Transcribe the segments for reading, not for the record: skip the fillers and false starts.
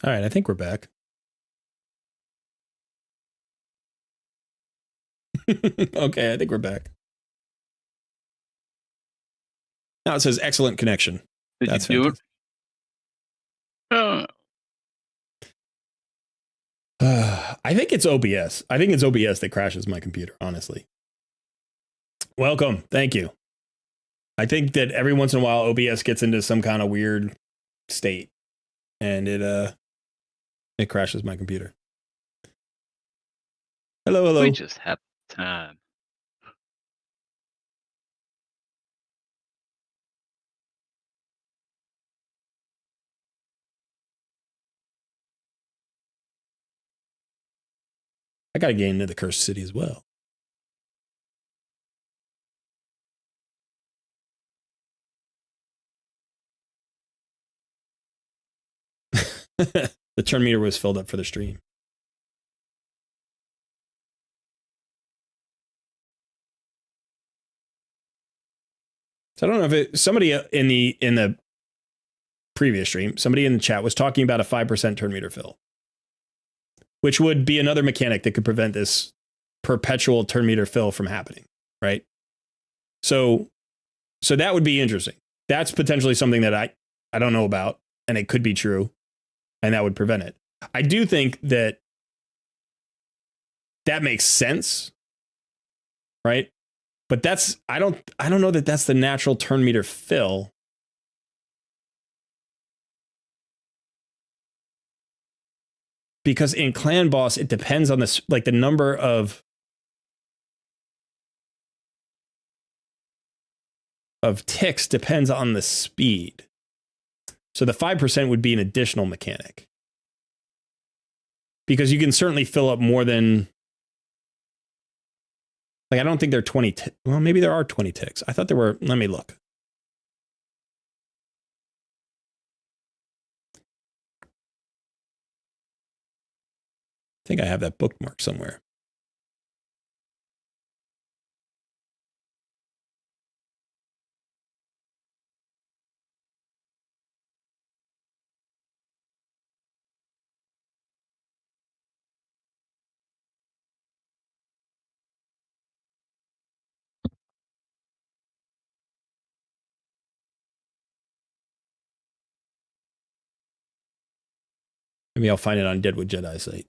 All right, I think we're back. Okay, I think we're back. Now it says excellent connection. Did you do it? I think it's OBS. I think it's OBS that crashes my computer, honestly. Welcome. Thank you. I think that every once in a while OBS gets into some kind of weird state and it crashes my computer. Hello, hello. We just have time. I gotta get into the Cursed City as well. The turn meter was filled up for the stream. So I don't know if it, somebody in the previous stream, somebody in the chat was talking about a 5% turn meter fill, which would be another mechanic that could prevent this perpetual turn meter fill from happening, right? So that would be interesting. That's potentially something that I don't know about, and it could be true, and that would prevent it. I do think that makes sense, right? But that's I don't know that that's the natural turn meter fill. Because in Clan Boss, it depends on this, like the number of ticks depends on the speed. So the 5% would be an additional mechanic. Because you can certainly fill up more than, like, I don't think there are 20, well, maybe there are 20 ticks. I thought there were, let me look. I think I have that bookmark somewhere. Maybe I'll find it on Deadwood Jedi site.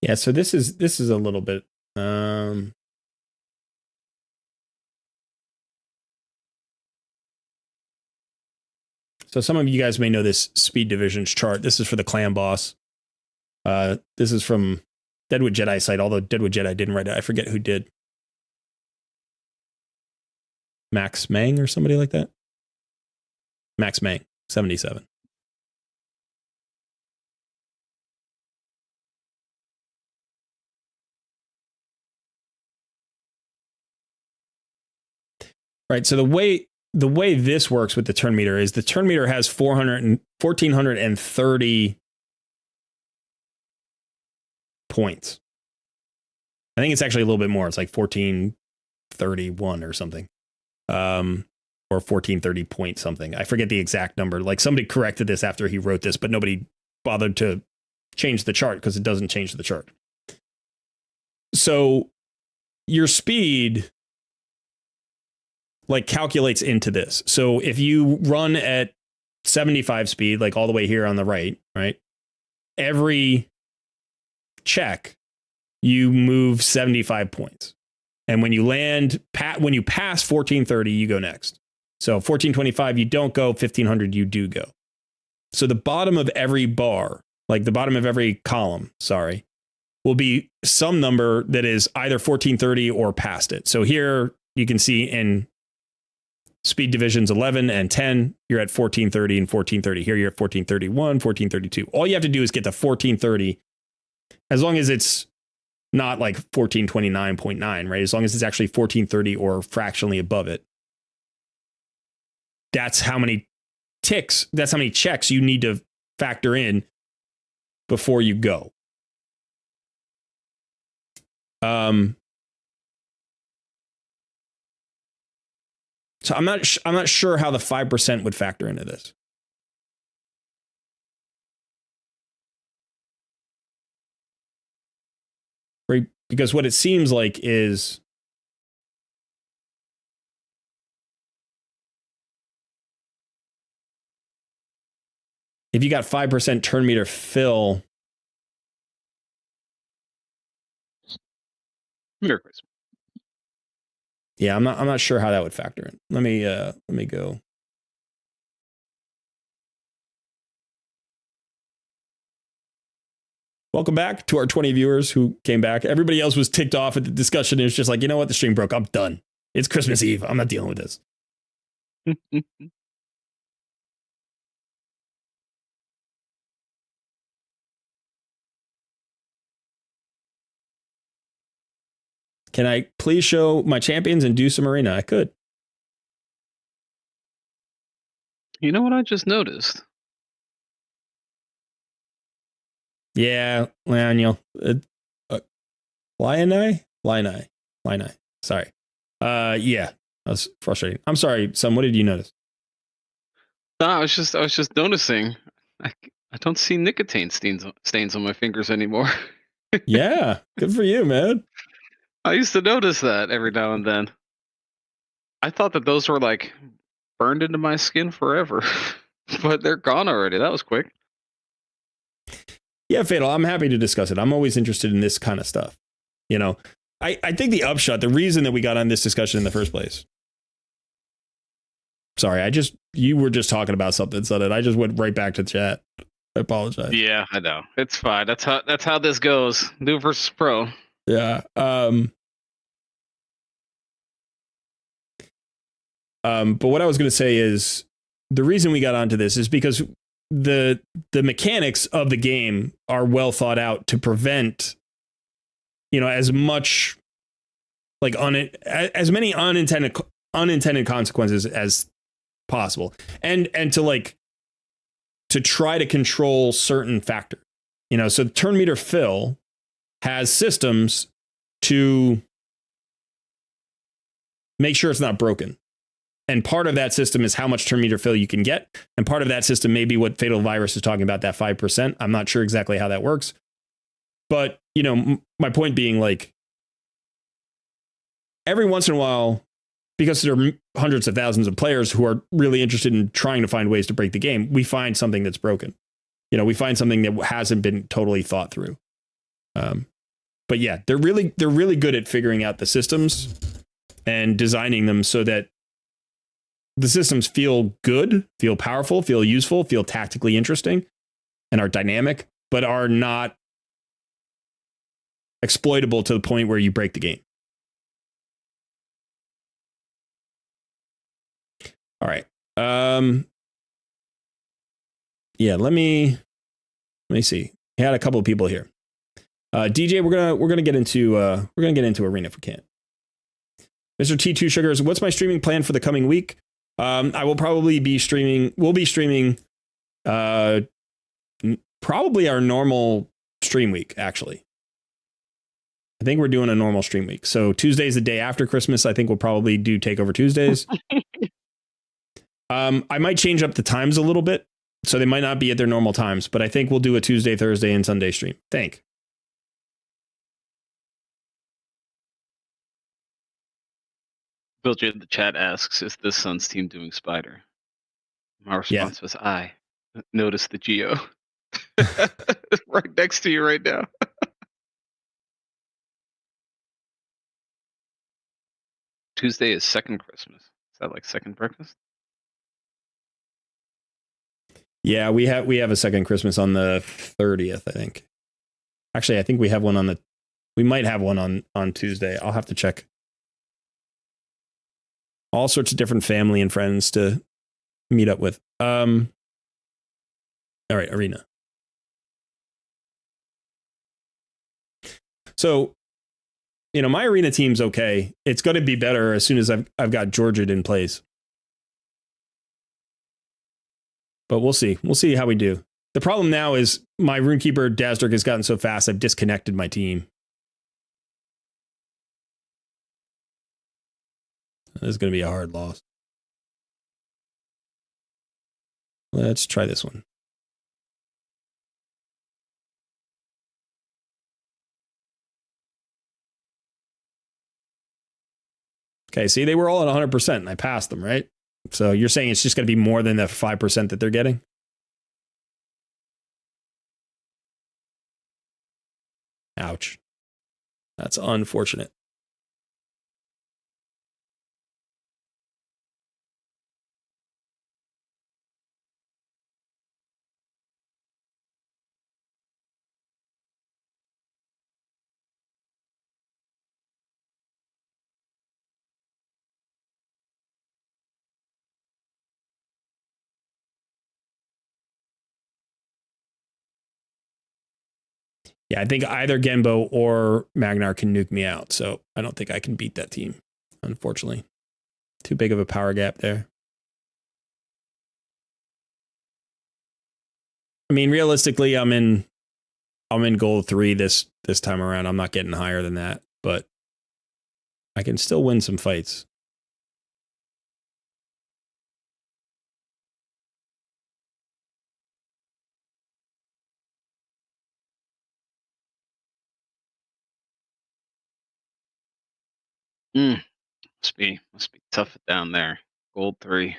Yeah, so this is a little bit so some of you guys may know this speed divisions chart. This is for the Clan Boss. This is from Deadwood Jedi site, although Deadwood Jedi didn't write it. I forget who did. Max Mang or somebody like that? Max Mang, 77. Right, so the way this works with the turn meter is the turn meter has 1,430 points. I think it's actually a little bit more. It's like 1,431 or something. Or 1,430 point something. I forget the exact number. Like somebody corrected this after he wrote this, but nobody bothered to change the chart because it doesn't change the chart. So your speed like calculates into this. So if you run at 75 speed, like all the way here on the right, every check, you move 75 points. And when you land, when you pass 1430, you go next. So 1425, you don't go. 1500, you do go. So the bottom of every bar, like the bottom of every column, will be some number that is either 1430 or past it. So here you can see in speed divisions 11 and 10, you're at 1430 and 1430. Here you're at 1431, 1432. All you have to do is get to 1430, as long as it's not like 1429.9, right? As long as it's actually 1430 or fractionally above it. That's how many ticks, that's how many checks you need to factor in before you go. So I'm not sure how the 5% would factor into this. Right? Because what it seems like is if you got 5% turn meter fill. Miracles. Yeah, I'm not sure how that would factor in. Let me go. Welcome back to our 20 viewers who came back. Everybody else was ticked off at the discussion. It was just like, you know what? The stream broke. I'm done. It's Christmas Eve. I'm not dealing with this. Can I please show my champions and do some arena? I could. You know what I just noticed? Yeah, Lionel. Lionel? Sorry. Yeah, that was frustrating. I'm sorry, son. What did you notice? No, I was just noticing. I don't see nicotine stains on my fingers anymore. Yeah, good for you, man. I used to notice that every now and then. I thought that those were like burned into my skin forever, but they're gone already. That was quick. Yeah, Fatal, I'm happy to discuss it. I'm always interested in this kind of stuff. You know, I think the upshot, the reason that we got on this discussion in the first place. Sorry, you were just talking about something, so that I just went right back to chat. I apologize. Yeah, I know. It's fine. That's how this goes. NOOB versus Pro. Yeah. But what I was going to say is the reason we got onto this is because the mechanics of the game are well thought out to prevent, as much like as many unintended consequences as possible, and to try to control certain factors. So the turn meter fill has systems to make sure it's not broken. And part of that system is how much turn meter fill you can get. And part of that system may be what Fatal Virus is talking about, that 5%. I'm not sure exactly how that works. But, my point being, like, every once in a while, because there are hundreds of thousands of players who are really interested in trying to find ways to break the game, we find something that's broken. We find something that hasn't been totally thought through. But yeah, they're really good at figuring out the systems and designing them so that the systems feel good, feel powerful, feel useful, feel tactically interesting, and are dynamic, but are not exploitable to the point where you break the game. All right. Yeah, let me see. I had a couple of people here. DJ, we're gonna get into arena if we can. Mr. T2 Sugars, what's my streaming plan for the coming week? I will probably be streaming. We'll be streaming probably our normal stream week, actually. I think we're doing a normal stream week. So Tuesday's the day after Christmas. I think we'll probably do Takeover Tuesdays. I might change up the times a little bit, so they might not be at their normal times, but I think we'll do a Tuesday, Thursday, and Sunday stream. Bilge in the chat asks, "Is this Sun's team doing Spider?" My response was, "I notice the Geo right next to you right now." Tuesday is second Christmas. Is that like second breakfast? Yeah, we have a second Christmas on the 30th, I think. Actually, I think we have one on the. We might have one on Tuesday. I'll have to check. All sorts of different family and friends to meet up with. All right, Arena. So, you know, my Arena team's okay. It's going to be better as soon as I've got Georgia in place. But we'll see. We'll see how we do. The problem now is my Runekeeper Dazzler has gotten so fast, I've disconnected my team. This is going to be a hard loss. Let's try this one. Okay, see, they were all at 100% and I passed them, right? So you're saying it's just going to be more than the 5% that they're getting? Ouch. That's unfortunate. Yeah, I think either Genbo or Magnar can nuke me out. So I don't think I can beat that team, unfortunately. Too big of a power gap there. I mean, realistically, I'm in gold 3 this time around. I'm not getting higher than that, but I can still win some fights. Must be tough down there. Gold 3.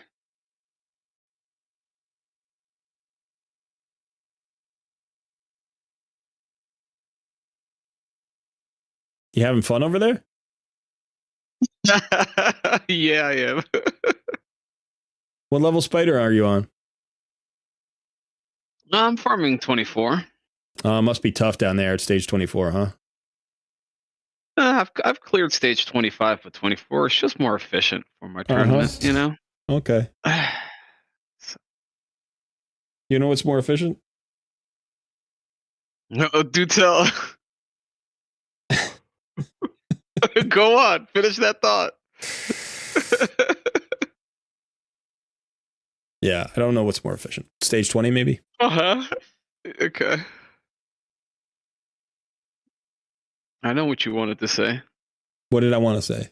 You having fun over there? Yeah, I am. What level spider are you on? I'm farming 24. Must be tough down there at stage 24, huh? I've cleared stage 25, but 24 is just more efficient for my tournament, you know? Okay. You know what's more efficient? No, do tell. Go on, finish that thought. Yeah, I don't know what's more efficient. Stage 20, maybe? Okay. I know what you wanted to say. What did I want to say?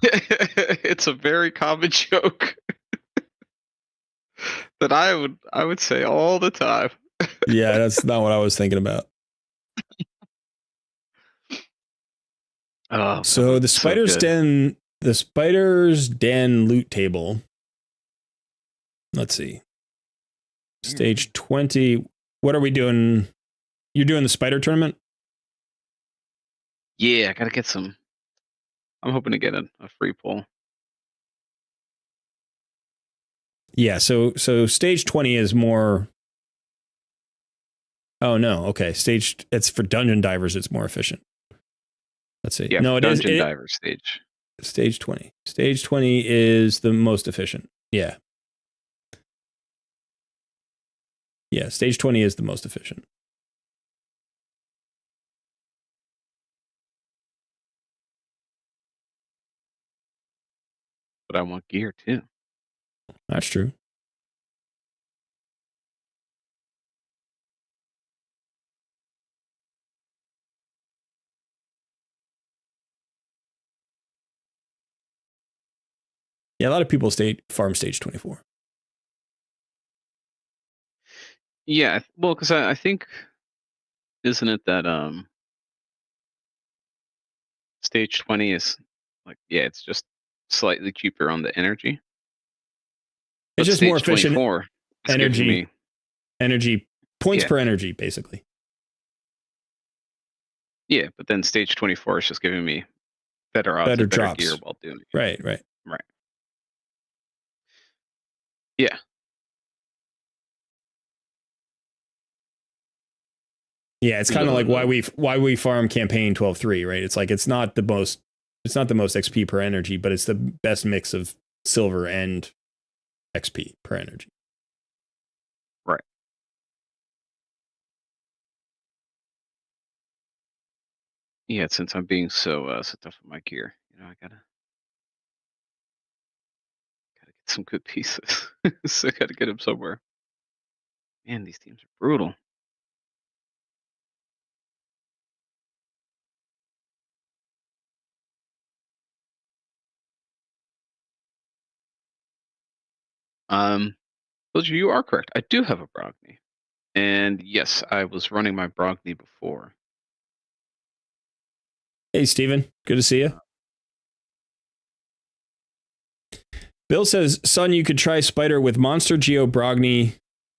It's a very common joke that I would say all the time. Yeah, that's not what I was thinking about. Oh, so the Spider's Den loot table. Let's see. Stage 20. What are we doing? You're doing the Spider tournament? Yeah, I gotta get some. I'm hoping to get a free pull. Yeah, so stage 20 is more. Oh no, okay. It's for dungeon divers, it's more efficient. Let's see. Yeah, no, it is dungeon diver stage. Stage 20. Stage 20 is the most efficient. Yeah. Yeah, stage 20 is the most efficient. But I want gear too. That's true. Yeah, a lot of people farm stage 24. Yeah, well, because I think, isn't it that stage 20 is Like, yeah, it's just slightly cheaper on the energy. It's just more efficient 24 is giving me energy points Yeah. per energy, basically. Yeah, but then stage 24 is just giving me better odds Better and better drops. gear while doing it. Right. Right. Yeah. Yeah, it's kind of like why we farm campaign 12-3, right? It's like it's not the most XP per energy, but it's the best mix of silver and XP per energy. Right. Yeah, since I'm being so tough with my gear, I gotta get some good pieces. So I gotta get them somewhere. Man, these teams are brutal. Those you are correct. I do have a Brogni. And yes, I was running my Brogni before. Hey, Steven. Good to see you. Bill says, son, you could try Spider with Monster Geo Brogni,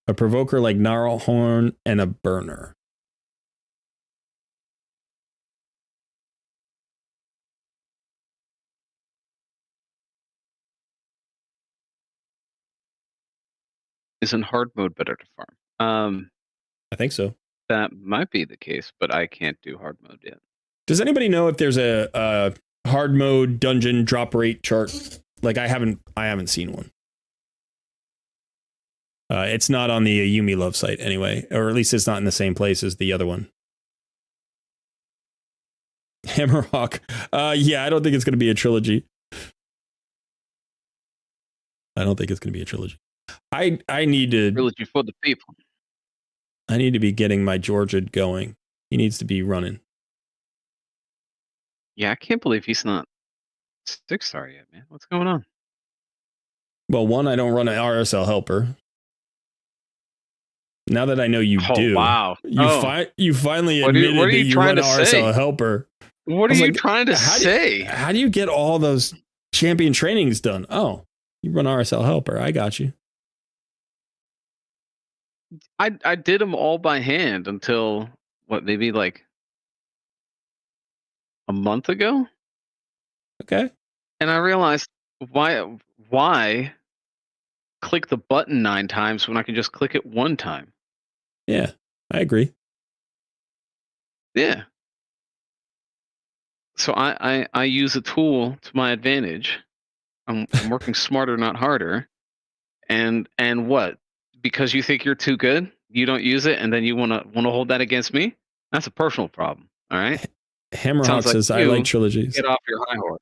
a Provoker like Gnarlhorn, and a Burner. Isn't hard mode better to farm? I think so. That might be the case, but I can't do hard mode yet. Does anybody know if there's a hard mode dungeon drop rate chart? Like I haven't seen one. It's not on the Yumi Love site anyway, or at least it's not in the same place as the other one. Hammerhawk. Yeah, I don't think it's going to be a trilogy. I don't think it's going to be a trilogy. I need to trilogy for the people. I need to be getting my Georgia going. He needs to be running. Yeah, I can't believe he's not 6-star yet, man. What's going on? Well, one, I don't run an RSL helper. Now that I know you do, wow! You finally admitted that you run an RSL helper. What are you trying to say? How do you get all those champion trainings done? Oh, you run RSL helper. I got you. I did them all by hand until maybe like a month ago. Okay. And I realized why click the button 9 times when I can just click it 1 time. Yeah, I agree. Yeah. So I use a tool to my advantage. I'm working smarter, not harder. And what? Because you think you're too good, you don't use it, and then you wanna hold that against me? That's a personal problem. All right. Hammerhawk says I like trilogies. Get off your high horse.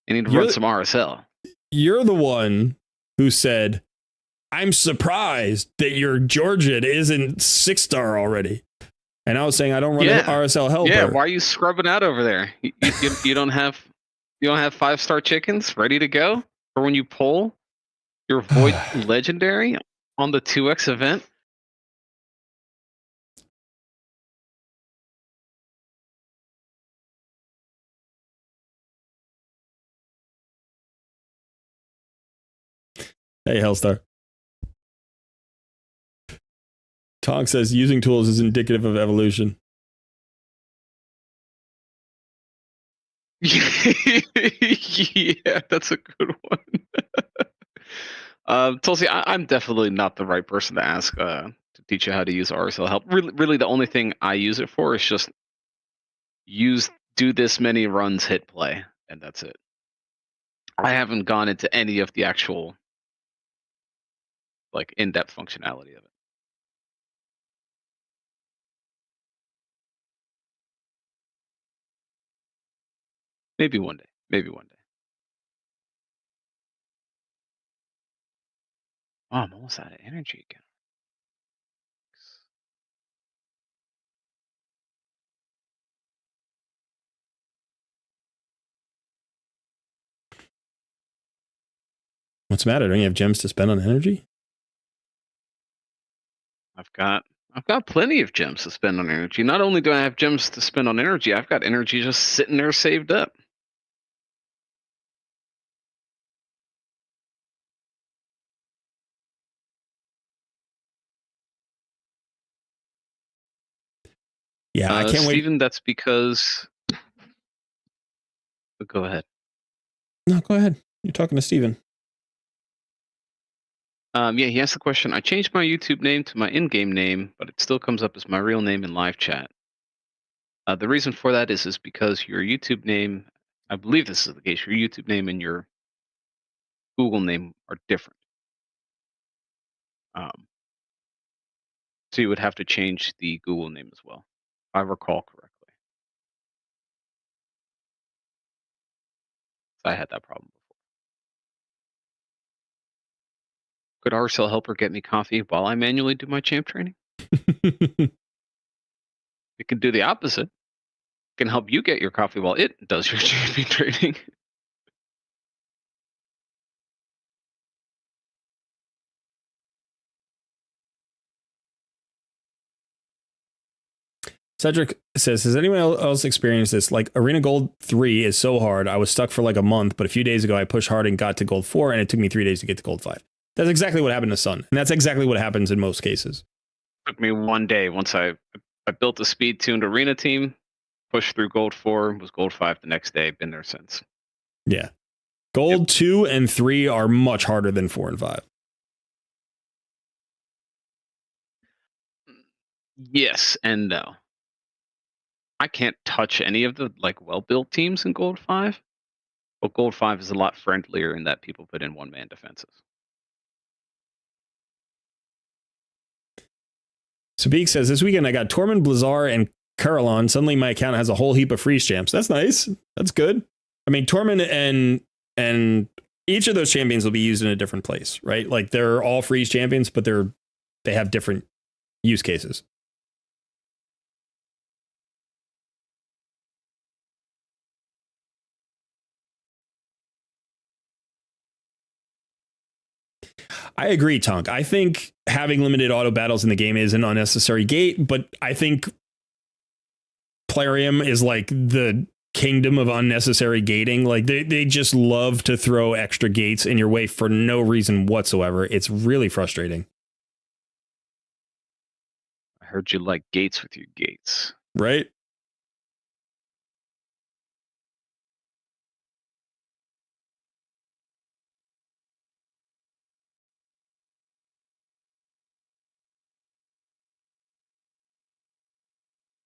You need to run some RSL. You're the one who said, I'm surprised that your Georgian isn't 6-star already. And I was saying I don't run an RSL helper. Yeah, why are you scrubbing out over there? You don't have 5-star chickens ready to go for when you pull your Void Legendary on the 2x event? Hey, Hellstar. Tonk says using tools is indicative of evolution. Yeah, that's a good one. Tulsi, I'm definitely not the right person to ask to teach you how to use RSL help. Really, the only thing I use it for is just do this many runs, hit play, and that's it. I haven't gone into any of the actual like in-depth functionality of it. Maybe one day. Oh, I'm almost out of energy again. What's the matter? Don't you have gems to spend on energy? I've got plenty of gems to spend on energy. Not only do I have gems to spend on energy, I've got energy just sitting there saved up. Yeah, I can't wait. Steven, that's because. Go ahead. No, go ahead. You're talking to Steven. Yeah, he asked the question. I changed my YouTube name to my in-game name, but it still comes up as my real name in live chat. The reason for that is because your YouTube name, I believe this is the case, your YouTube name and your Google name are different. So you would have to change the Google name as well, if I recall correctly. So I had that problem before. Could RSL Helper get me coffee while I manually do my champ training? It can do the opposite. It can help you get your coffee while it does your champion training. Cedric says, has anyone else experienced this? Like, Arena Gold 3 is so hard. I was stuck for like a month, but a few days ago I pushed hard and got to Gold 4, and it took me 3 days to get to Gold 5. That's exactly what happened to Sun, and that's exactly what happens in most cases. It took me 1 day once I built a speed-tuned Arena team, pushed through Gold 4, was Gold 5 the next day, been there since. Yeah. Gold 2 and 3 are much harder than 4 and 5. Yes and no. I can't touch any of the like well-built teams in Gold 5, but Gold 5 is a lot friendlier in that people put in one-man defenses. Sabik says, this weekend I got Tormund, Blizzard, and Carolon. Suddenly my account has a whole heap of freeze champs. That's nice. That's good. I mean, Tormund and each of those champions will be used in a different place, right? Like, they're all freeze champions, but they have different use cases. I agree, Tonk. I think having limited auto battles in the game is an unnecessary gate, but I think Plarium is like the kingdom of unnecessary gating. Like, they just love to throw extra gates in your way for no reason whatsoever. It's really frustrating. I heard you like gates with your gates. Right?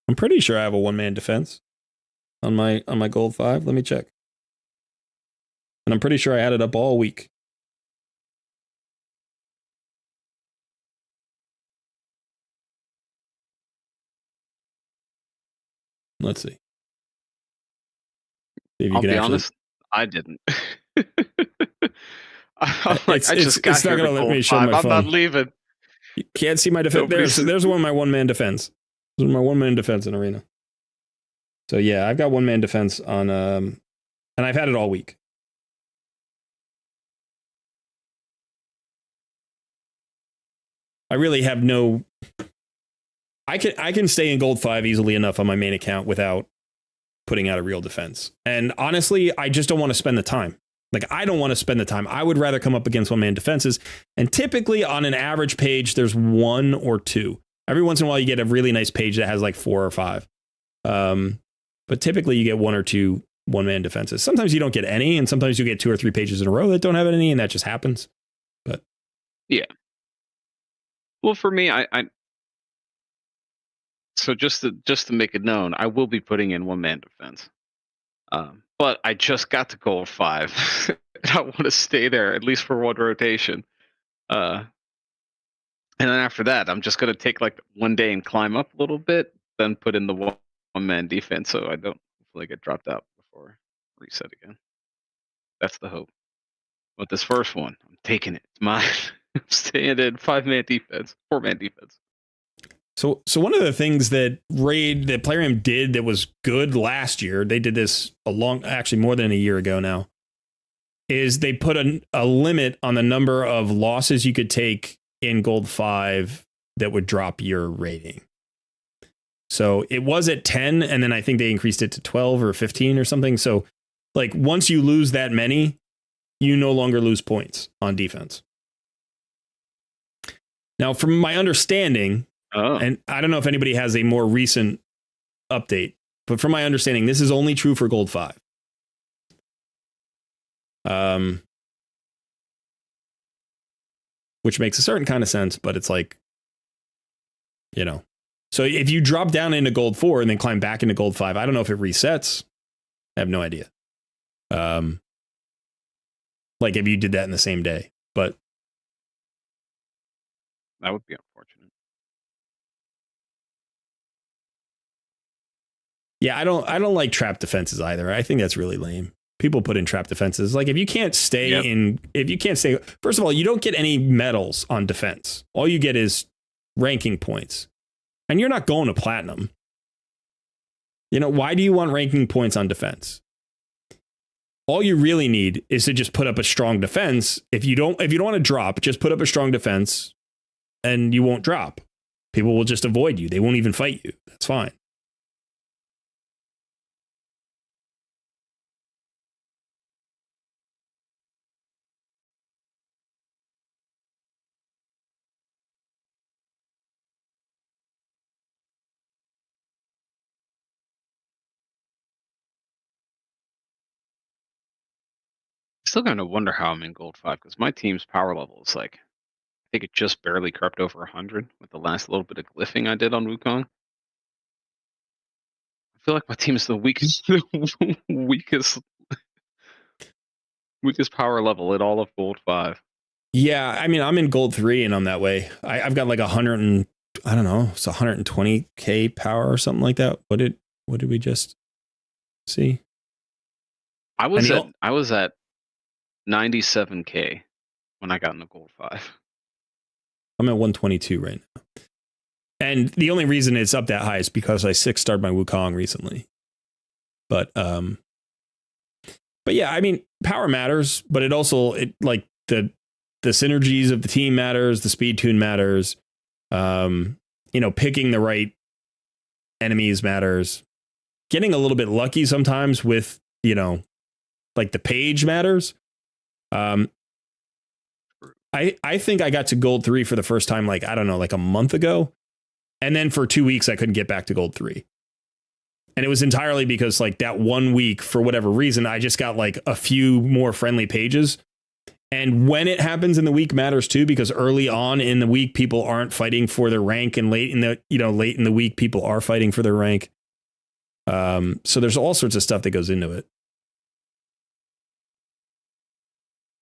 I'm pretty sure I have a one-man defense on my Gold 5. Let me check. And I'm pretty sure I had it up all week. Let's see. See if I'll be honest, I didn't. I'm like, I just got here to Gold 5. I'm not leaving. You can't see my defense. There's one of my one-man defense. This is my one-man defense in Arena. So yeah, I've got one-man defense on, and I've had it all week. I really have no. I can stay in Gold 5 easily enough on my main account without putting out a real defense. And honestly, I just don't want to spend the time. Like, I don't want to spend the time. I would rather come up against one-man defenses. And typically on an average page, there's 1 or 2. Every once in a while, you get a really nice page that has like 4 or 5. But typically you get 1 or 2 one-man defenses. Sometimes you don't get any, and sometimes you get 2 or 3 pages in a row that don't have any, and that just happens. But yeah. Well, for me, so just to make it known, I will be putting in one-man defense. But I just got to Gold 5. And I want to stay there at least for one rotation. And then after that, I'm just going to take like 1 day and climb up a little bit, then put in the one-man defense so I don't hopefully get dropped out before reset again. That's the hope. But this first one, I'm taking it. It's mine. I'm staying in 5-man defense, 4-man defense. So one of the things that Plarium did that was good last year, they did this actually more than a year ago now, is they put a limit on the number of losses you could take in Gold 5 that would drop your rating. So it was at 10, and then I think they increased it to 12 or 15 or something. So like, once you lose that many, you no longer lose points on defense. Now, from my understanding, and I don't know if anybody has a more recent update, but from my understanding, this is only true for Gold 5. Which makes a certain kind of sense, but it's like, you know. So if you drop down into Gold 4 and then climb back into Gold 5, I don't know if it resets. I have no idea. Like if you did that in the same day, but that would be unfortunate. Yeah, I don't like trap defenses either. I think that's really lame. People put in trap defenses. Like if you can't stay first of all, you don't get any medals on defense. All you get is ranking points. And you're not going to platinum. You know, why do you want ranking points on defense? All you really need is to just put up a strong defense. If you don't want to drop, just put up a strong defense and you won't drop. People will just avoid you. They won't even fight you. That's fine. Still kind of wonder how I'm in Gold 5 because my team's power level is like, I think it just barely crept over 100 with the last little bit of glyphing I did on Wukong. I feel like my team is the weakest, weakest power level in all of Gold 5. Yeah, I mean, I'm in Gold 3 and I'm that way. I've got like 100 and I don't know, it's 120k power or something like that. What did we just see? I was at 97k when I got into Gold 5. I'm at 122 right now. And the only reason it's up that high is because I 6-starred my Wukong recently. But yeah, I mean, power matters, but it also like the synergies of the team matters, the speed tune matters. You know, picking the right enemies matters. Getting a little bit lucky sometimes with, you know, like the page matters. I think I got to Gold 3 for the first time, like, I don't know, like a month ago. And then for 2 weeks, I couldn't get back to Gold 3. And it was entirely because like that 1 week, for whatever reason, I just got like a few more friendly pages. And when it happens in the week matters too, because early on in the week, people aren't fighting for their rank, and late in the week, people are fighting for their rank. So there's all sorts of stuff that goes into it.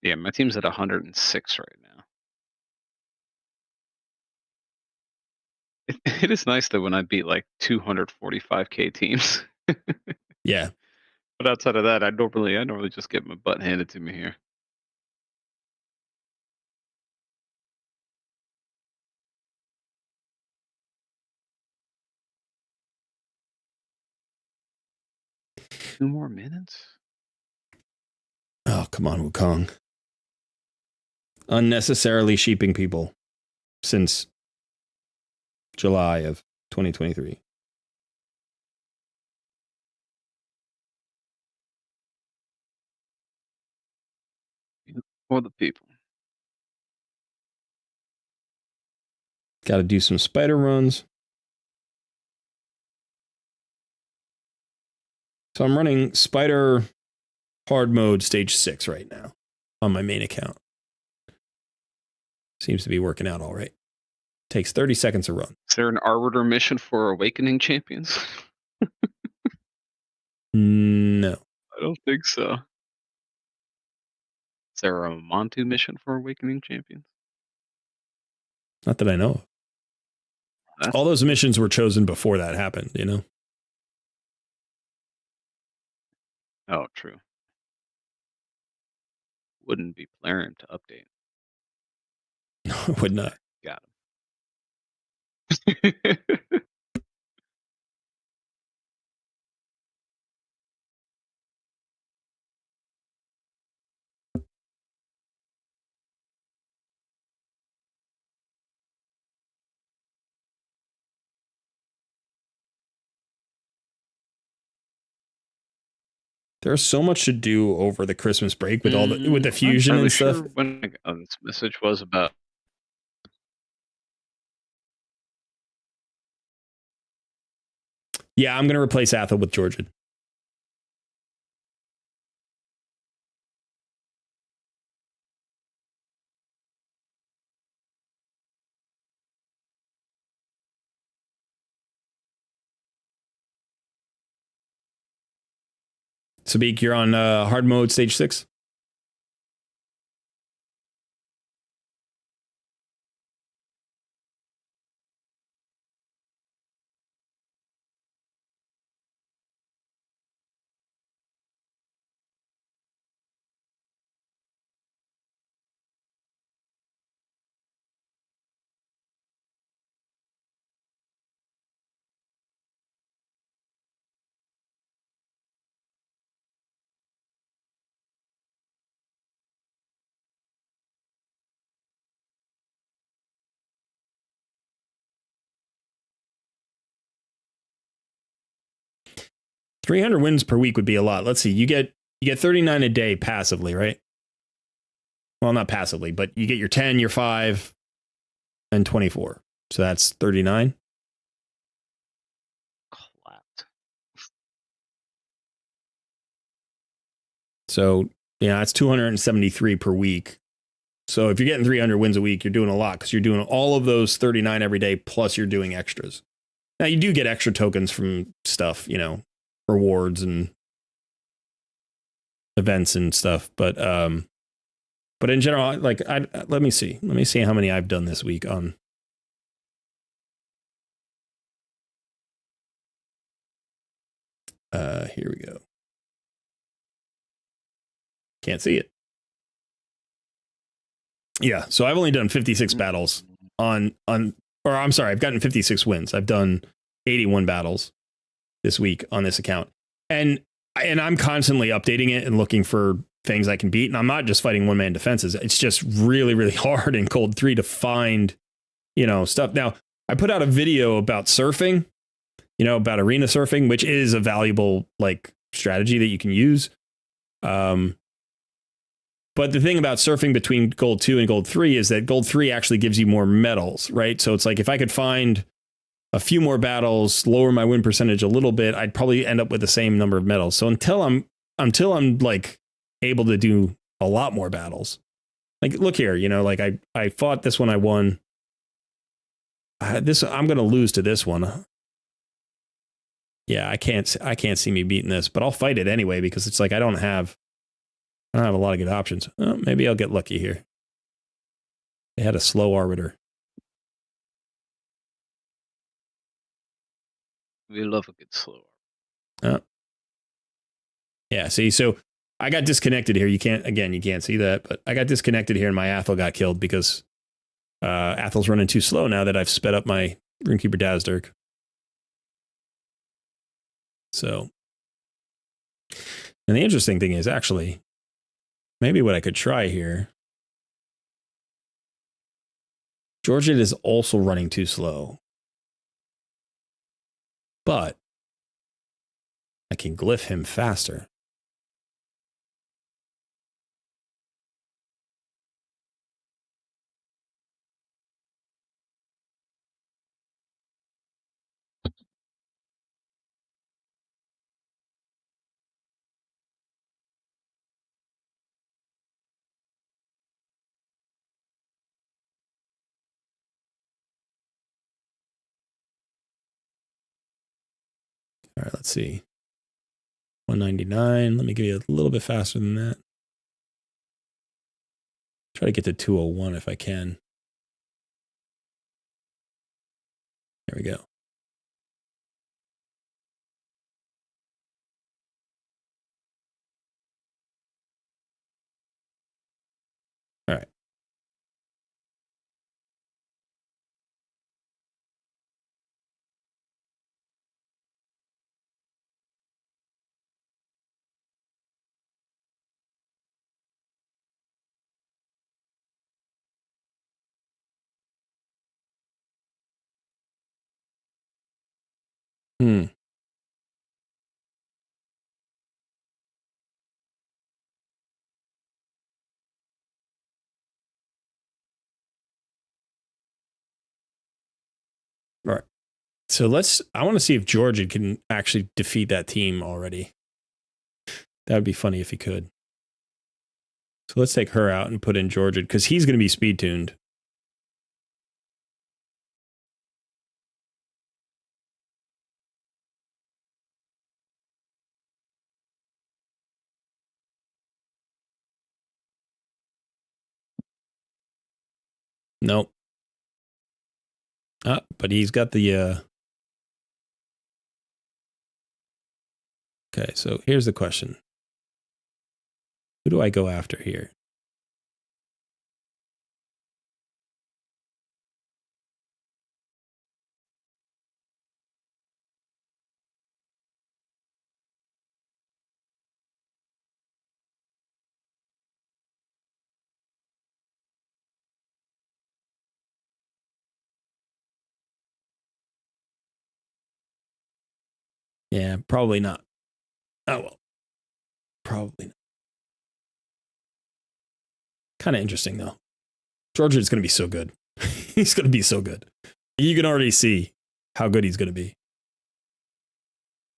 Yeah, my team's at 106 right now. It is nice though when I beat like 245k teams. Yeah. But outside of that, I normally just get my butt handed to me here. Two more minutes? Oh, come on, Wukong. Unnecessarily sheeping people since July of 2023. For the people. Got to do some spider runs. So I'm running spider hard mode stage 6 right now on my main account. Seems to be working out all right. Takes 30 seconds to run. Is there an arbiter mission for Awakening Champions? No. I don't think so. Is there a Montu mission for Awakening Champions? Not that I know of. All those missions were chosen before that happened, you know? Oh, true. Wouldn't be Plarium to update. No, it would not. Got him. There's so much to do over the Christmas break with all the fusion and stuff. Sure when this message was about. Yeah, I'm going to replace Athel with Georgian. Sabik, you're on hard mode, stage 6. $300 wins per week would be a lot. Let's see. You get 39 a day passively, right? Well, not passively, but you get your 10, your 5, and 24. So that's 39. Clapped. So, yeah, that's 273 per week. So if you're getting 300 wins a week, you're doing a lot because you're doing all of those 39 every day, plus you're doing extras. Now, you do get extra tokens from stuff, you know, rewards and events and stuff, but in general, like, let me see how many I've done this week on. Here we go. Can't see it. Yeah, so I've only done 56 battles or I'm sorry, I've gotten 56 wins. I've done 81 battles this week on this account. And I'm constantly updating it and looking for things I can beat. And I'm not just fighting one-man defenses. It's just really, really hard in Cold 3 to find, you know, stuff. Now, I put out a video about surfing, you know, about arena surfing, which is a valuable, like, strategy that you can use. But the thing about surfing between Gold 2 and Gold 3 is that Gold 3 actually gives you more medals, right? So it's like if I could find a few more battles, lower my win percentage a little bit, I'd probably end up with the same number of medals. So until I'm like able to do a lot more battles, like look here, you know, like I fought this one, I won. I'm going to lose to this one. Yeah, I can't see me beating this, but I'll fight it anyway because it's like I don't have a lot of good options. Oh, maybe I'll get lucky here. They had a slow arbiter. We love a good slow. Yeah, see, so I got disconnected here. You can't see that, but I got disconnected here and my Athel got killed because Athel's running too slow now that I've sped up my Runekeeper Dazdirk. So, and the interesting thing is actually, maybe what I could try here, Georgia is also running too slow, but I can glyph him faster. All right, let's see. 199. Let me give you a little bit faster than that. Try to get to 201 if I can. There we go. All right. So I want to see if Georgia can actually defeat that team already. That would be funny if he could. So let's take her out and put in Georgia because he's going to be speed tuned. Nope. But he's got the Okay, so here's the question. Who do I go after here? Yeah, probably not. Oh, well. Probably not. Kind of interesting, though. Georgia is going to be so good. He's going to be so good. You can already see how good he's going to be.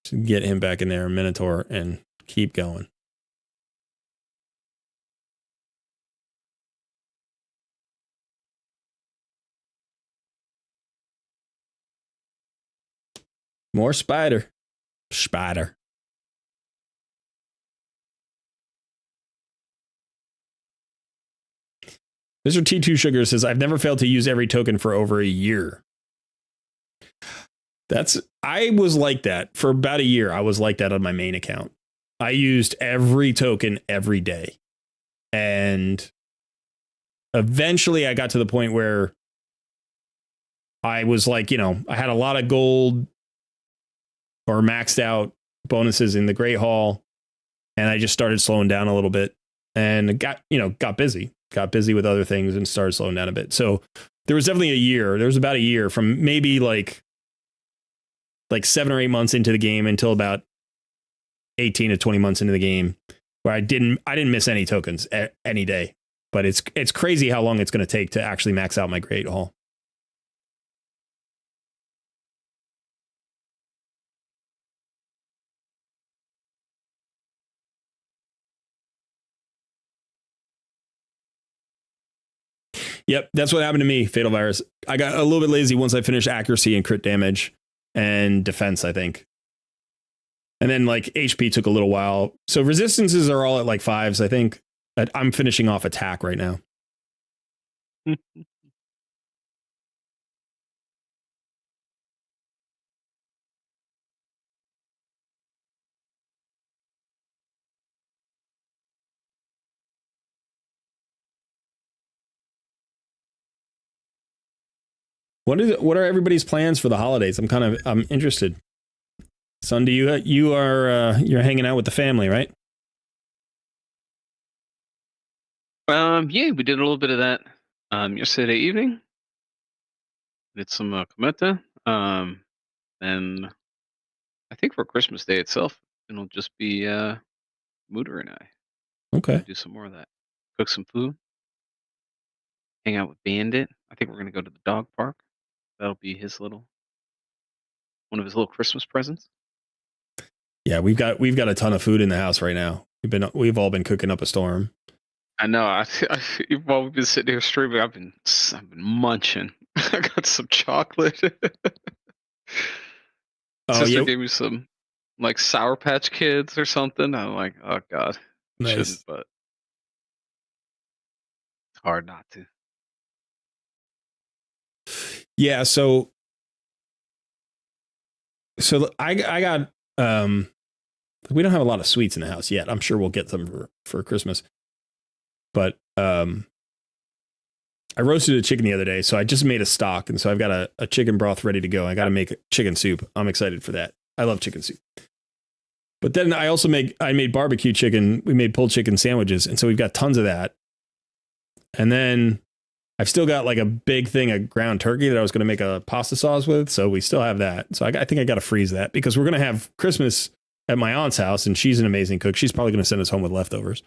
So get him back in there, Minotaur, and keep going. More spider. Spider. Mr. T2 Sugar says, I've never failed to use every token for over a year. I was like that for about a year. I was like that on my main account. I used every token every day. And eventually I got to the point where I was like, I had a lot of gold or maxed out bonuses in the Great Hall. And I just started slowing down a little bit and got busy with other things and started slowing down a bit. So there was about a year from maybe like 7 or 8 months into the game until about 18 to 20 months into the game where I didn't miss any tokens any day. But it's crazy how long it's going to take to actually max out my Great Hall. Yep, that's what happened to me, Fatal Virus. I got a little bit lazy once I finished accuracy and crit damage and defense, I think. And then like HP took a little while. So resistances are all at like 5s, I think. I'm finishing off attack right now. What are everybody's plans for the holidays? I'm interested. Son, you're hanging out with the family, right? Yeah, we did a little bit of that yesterday evening. Did some kometa. And I think for Christmas Day itself, it'll just be Mooter and I. Okay. Do some more of that. Cook some food. Hang out with Bandit. I think we're gonna go to the dog park. That'll be one of his little Christmas presents. Yeah, we've got a ton of food in the house right now. We've all been cooking up a storm. I know. While we've been sitting here streaming, I've been munching. I got some chocolate. Sister gave me some like Sour Patch Kids or something. I'm like, oh god, nice. Shouldn't, but it's hard not to. Yeah, so I got we don't have a lot of sweets in the house yet. I'm sure we'll get some for Christmas. But I roasted a chicken the other day, so I just made a stock, and so I've got a chicken broth ready to go. I got to make chicken soup. I'm excited for that. I love chicken soup. But then I also made barbecue chicken. We made pulled chicken sandwiches, and so we've got tons of that. And then I've still got like a big thing of ground turkey that I was going to make a pasta sauce with, so we still have that. So I think I got to freeze that because we're going to have Christmas at my aunt's house, and she's an amazing cook. She's probably going to send us home with leftovers.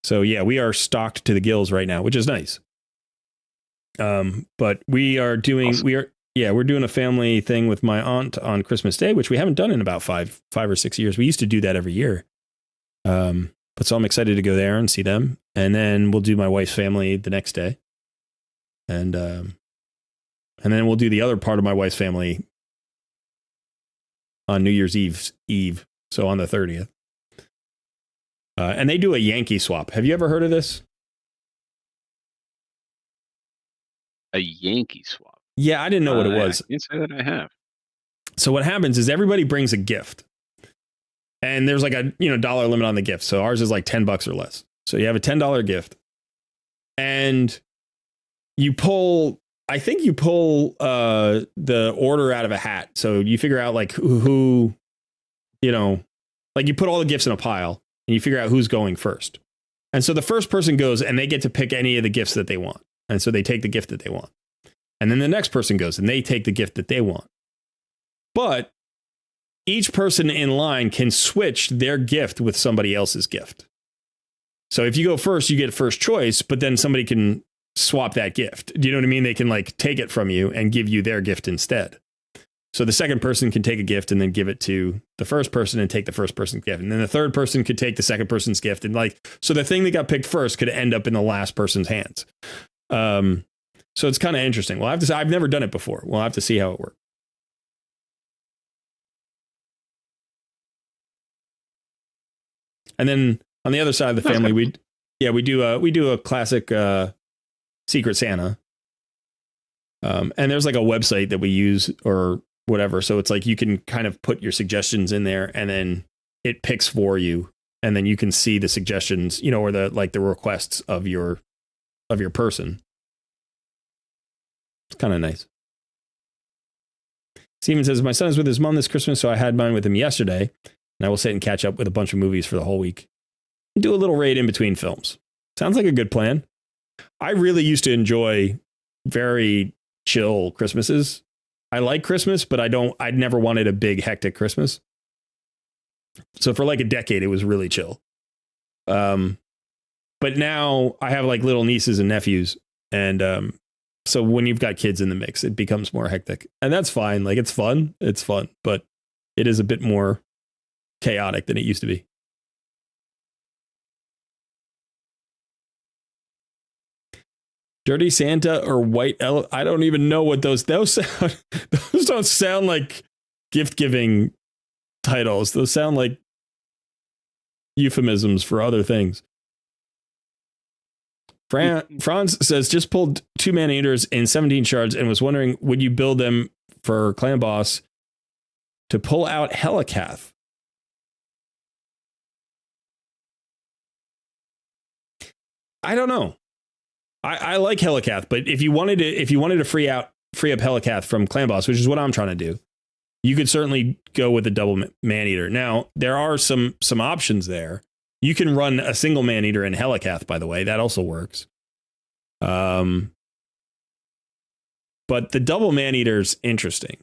So yeah, we are stocked to the gills right now, which is nice. But we are doing, awesome. yeah, we're doing a family thing with my aunt on Christmas Day, which we haven't done in about five or 6 years. We used to do that every year. But so I'm excited to go there and see them. And then we'll do my wife's family the next day. And then we'll do the other part of my wife's family on New Year's Eve. So on the 30th. And they do a Yankee swap. Have you ever heard of this? A Yankee swap. Yeah, I didn't know what it was. I can't say that I have. So what happens is everybody brings a gift. And there's like a dollar limit on the gift. So ours is like $10 or less. So you have a $10 gift. And you pull the order out of a hat. So you figure out like who like you put all the gifts in a pile and you figure out who's going first. And so the first person goes and they get to pick any of the gifts that they want. And so they take the gift that they want. And then the next person goes and they take the gift that they want. But each person in line can switch their gift with somebody else's gift. So if you go first, you get first choice, but then somebody can swap that gift. Do you know what I mean? They can like take it from you and give you their gift instead. So the second person can take a gift and then give it to the first person and take the first person's gift. And then the third person could take the second person's gift. And like, so the thing that got picked first could end up in the last person's hands. So it's kind of interesting. We'll have to say, I've never done it before. We'll have to see how it works. And then on the other side of the family, we do a classic Secret Santa. And there's like a website that we use or whatever. So it's like you can kind of put your suggestions in there and then it picks for you. And then you can see the suggestions, or the requests of your person. It's kind of nice. Steven says, my son is with his mom this Christmas, so I had mine with him yesterday. And I will sit and catch up with a bunch of movies for the whole week. And do a little raid in between films. Sounds like a good plan. I really used to enjoy very chill Christmases. I like Christmas, but I'd never wanted a big hectic Christmas. So for like a decade, it was really chill. But now I have like little nieces and nephews. And so when you've got kids in the mix, it becomes more hectic. And that's fine. Like it's fun. But it is a bit more chaotic than it used to be. Dirty Santa or White Elephant. I don't even know what those sound. Those don't sound like gift giving titles. Those sound like euphemisms for other things. Franz says, just pulled 2 man-eaters in 17 shards and was wondering, would you build them for Clan Boss to pull out Helicath? I don't know. I like Helicath, but if you wanted to free up Helicath from Clan Boss, which is what I'm trying to do, you could certainly go with a double man-eater. Now, there are some options there. You can run a single man-eater in Helicath, by the way. That also works. But the double man-eater's interesting.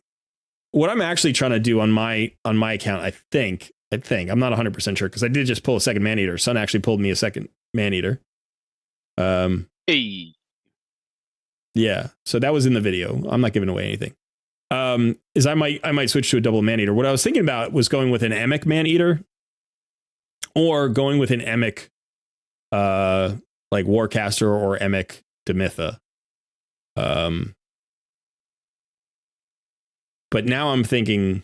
What I'm actually trying to do on my account, I think, I'm not 100% sure because I did just pull a second man-eater. Son actually pulled me a second man-eater. Hey. Yeah, so that was in the video. I'm not giving away anything. Is I might switch to a double man-eater. What I was thinking about was going with an Emic man-eater or going with an Emic like Warcaster or Emic Demitha. But now I'm thinking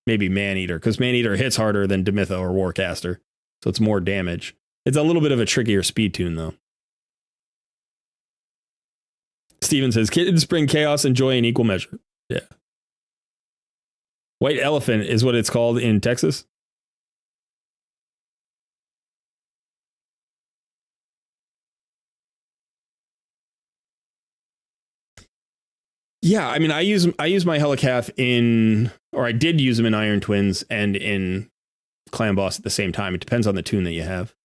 maybe man-eater because man-eater hits harder than Demitha or Warcaster. So it's more damage. It's a little bit of a trickier speed tune though. Steven says, kids bring chaos and joy in equal measure. Yeah. White Elephant is what it's called in Texas. Yeah, I mean, I use my Helicath I did use them in Iron Twins and in Clan Boss at the same time. It depends on the tune that you have.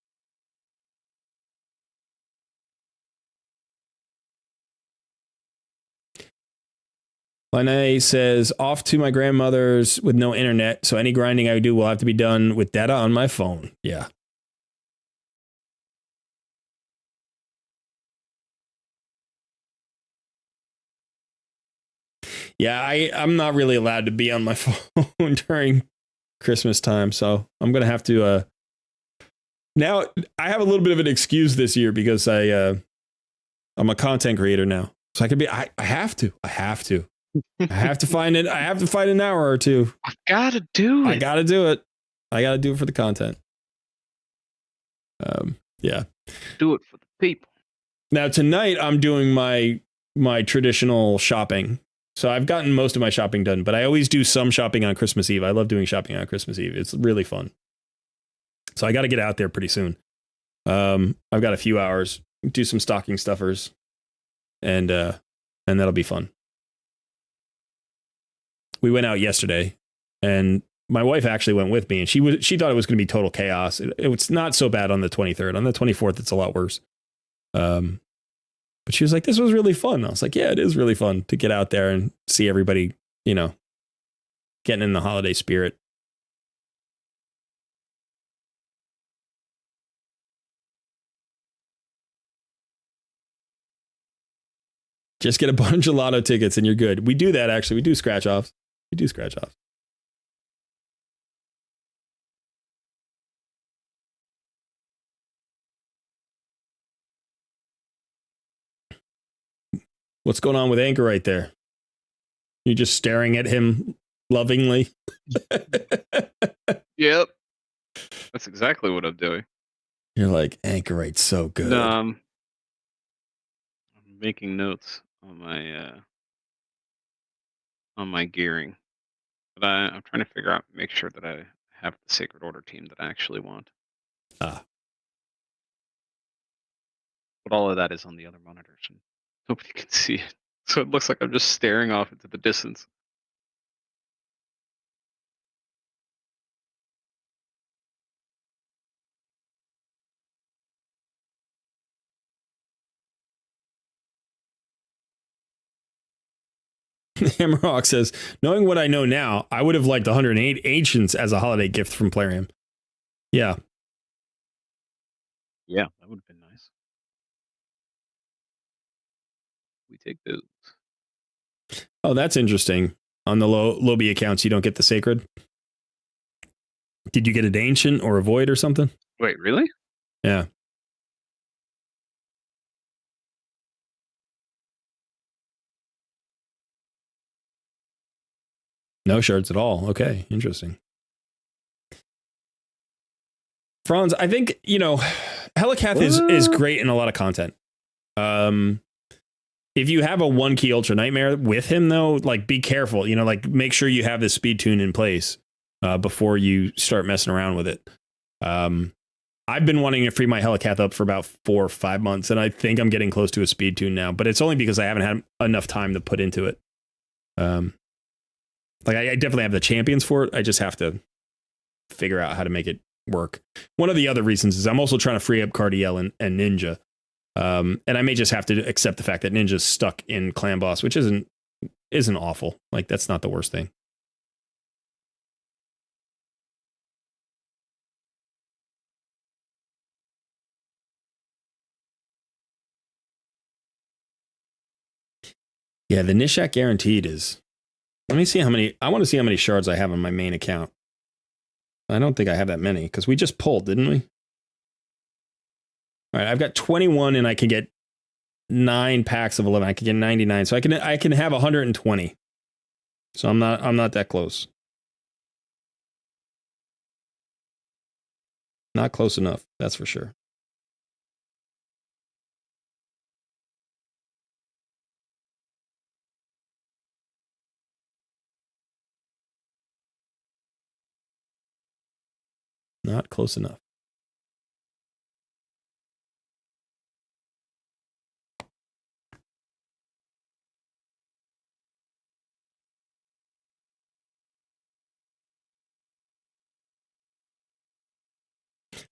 Lene says, off to my grandmother's with no internet, so any grinding I do will have to be done with data on my phone. Yeah. Yeah, I'm not really allowed to be on my phone during Christmas time, so I'm gonna have to. Now I have a little bit of an excuse this year because I'm a content creator now, so I could be. I have to. I have to find it. I have to find an hour or two. I gotta do it. I gotta do it. I gotta do it for the content. Yeah. Do it for the people. Now tonight I'm doing my traditional shopping. So I've gotten most of my shopping done, but I always do some shopping on Christmas Eve. I love doing shopping on Christmas Eve. It's really fun. So I got to get out there pretty soon. I've got a few hours, do some stocking stuffers, and that'll be fun. We went out yesterday, and my wife actually went with me, and she thought it was going to be total chaos. It's not so bad on the 23rd. On the 24th, it's a lot worse. But she was like, this was really fun. I was like, yeah, it is really fun to get out there and see everybody, you know, getting in the holiday spirit. Just get a bunch of lotto tickets and you're good. We do that, actually. We do scratch offs. What's going on with Anchor right there? You're just staring at him lovingly. Yep. That's exactly what I'm doing. You're like, Anchorite's so good. I'm making notes on my gearing. But I'm trying to figure out, make sure that I have the Sacred Order team that I actually want. Ah. But all of that is on the other monitors, and nobody can see it. So it looks like I'm just staring off into the distance. Hammerhawk says, knowing what I know now, I would have liked 108 Ancients as a holiday gift from Plarium. Yeah. Yeah, that would have been nice. We take those. Oh, that's interesting. On the Lobby accounts, you don't get the Sacred. Did you get an Ancient or a Void or something? Wait, really? Yeah. No shards at all. Okay, interesting. Franz, I think, you know, Helicath is great in a lot of content. If you have a 1-key Ultra Nightmare with him, though, like, be careful. You know, like, make sure you have the speed tune in place before you start messing around with it. I've been wanting to free my Helicath up for about 4 or 5 months, and I think I'm getting close to a speed tune now, but it's only because I haven't had enough time to put into it. Like, I definitely have the champions for it. I just have to figure out how to make it work. One of the other reasons is I'm also trying to free up Cardiel and Ninja. And I may just have to accept the fact that Ninja's stuck in Clan Boss, which isn't awful. Like, that's not the worst thing. Yeah, the Nishak guaranteed is. Let me see how many. I want to see how many shards I have on my main account. I don't think I have that many because we just pulled, didn't we? All right, I've got 21 and I can get 9 packs of 11. I can get 99. So I can have 120. So I'm not that close. Not close enough, that's for sure. Not close enough.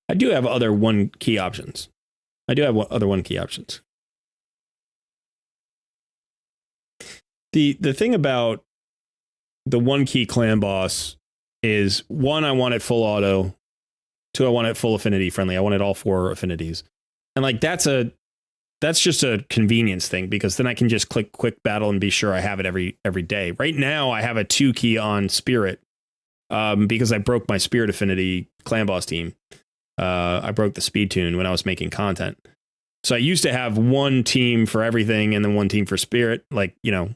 I do have other 1-key options. Other 1-key options. The thing about the 1-key Clan Boss is, 1, I want it full auto. 2, I want it full affinity friendly. I want it all 4 affinities. And like, that's a that's just a convenience thing, because then I can just click quick battle and be sure I have it every day. Right now I have a 2 key on Spirit because I broke my Spirit Affinity clan boss team. I broke the speed tune when I was making content. So I used to have 1 team for everything and then 1 team for Spirit, like, you know,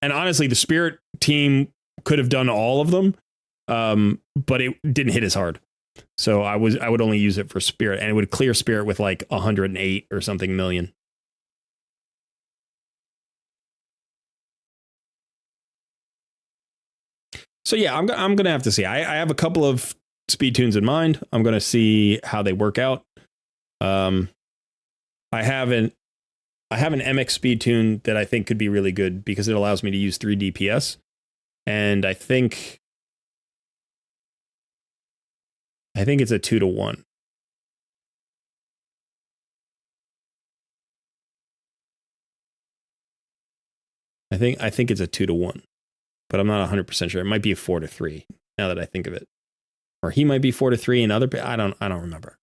and honestly the Spirit team could have done all of them, but it didn't hit as hard. So I would only use it for Spirit, and it would clear Spirit with like 108 or something million. So yeah, I'm gonna have to see. I have a couple of speed tunes in mind. I'm gonna see how they work out. I have an MX speed tune that I think could be really good because it allows me to use 3 DPS, and I think it's a 2-to-1. I think it's a 2-to-1, but I'm not 100% sure. It might be a 4-to-3 now that I think of it, or he might be 4-to-3 and other. I don't remember.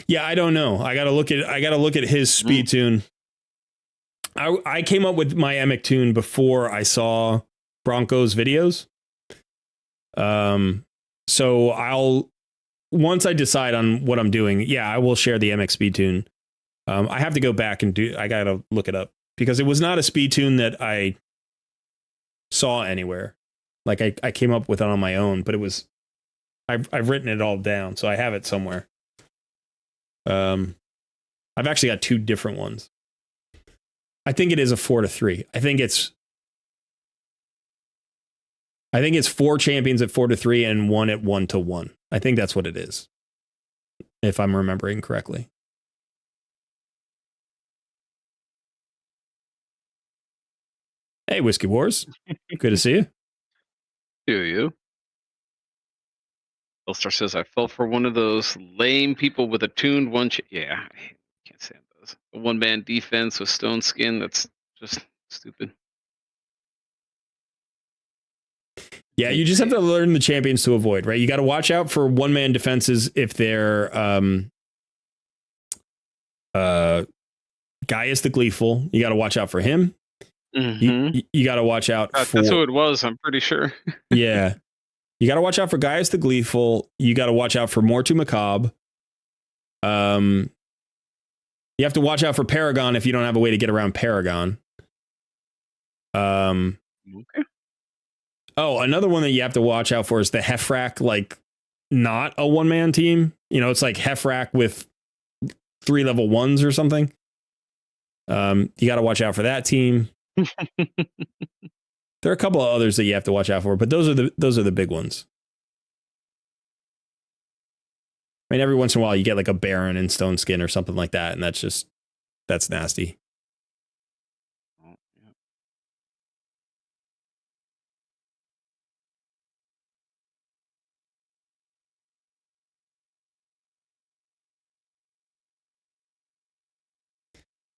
Yeah, I don't know. I gotta look at his speed tune. I came up with my Emic tune before I saw Bronco's videos. So once I decide on what I'm doing, yeah, I will share the MX speed tune. I have to go back and I gotta look it up because it was not a speed tune that I saw anywhere. Like I came up with it on my own, but it was, I've written it all down, so I have it somewhere. I've actually got 2 different ones. I think it is a 4-to-3. I think it's 4 champions at 4-to-3 and 1 at 1-to-1. I think that's what it is, if I'm remembering correctly. Hey, Whiskey Wars. Good to see you. Do you? Bellstar says, I fell for one of those lame people with a tuned one. Yeah, I can't stand those. A 1-man defense with stone skin. That's just stupid. Yeah, you just have to learn the champions to avoid, right? You got to watch out for 1-man defenses if they're Gaius the Gleeful. You got to watch out for him. Mm-hmm. You got to watch out for... That's who it was, I'm pretty sure. Yeah. You got to watch out for Gaius the Gleeful. You got to watch out for Mortu Macabre. You have to watch out for Paragon if you don't have a way to get around Paragon. Okay. Oh, another one that you have to watch out for is the Hefrak, like not a 1-man team. You know, it's like Hefrak with 3 level 1s or something. You got to watch out for that team. There are a couple of others that you have to watch out for, but those are the big ones. I mean, every once in a while you get like a Baron in Stone Skin or something like that, and that's nasty.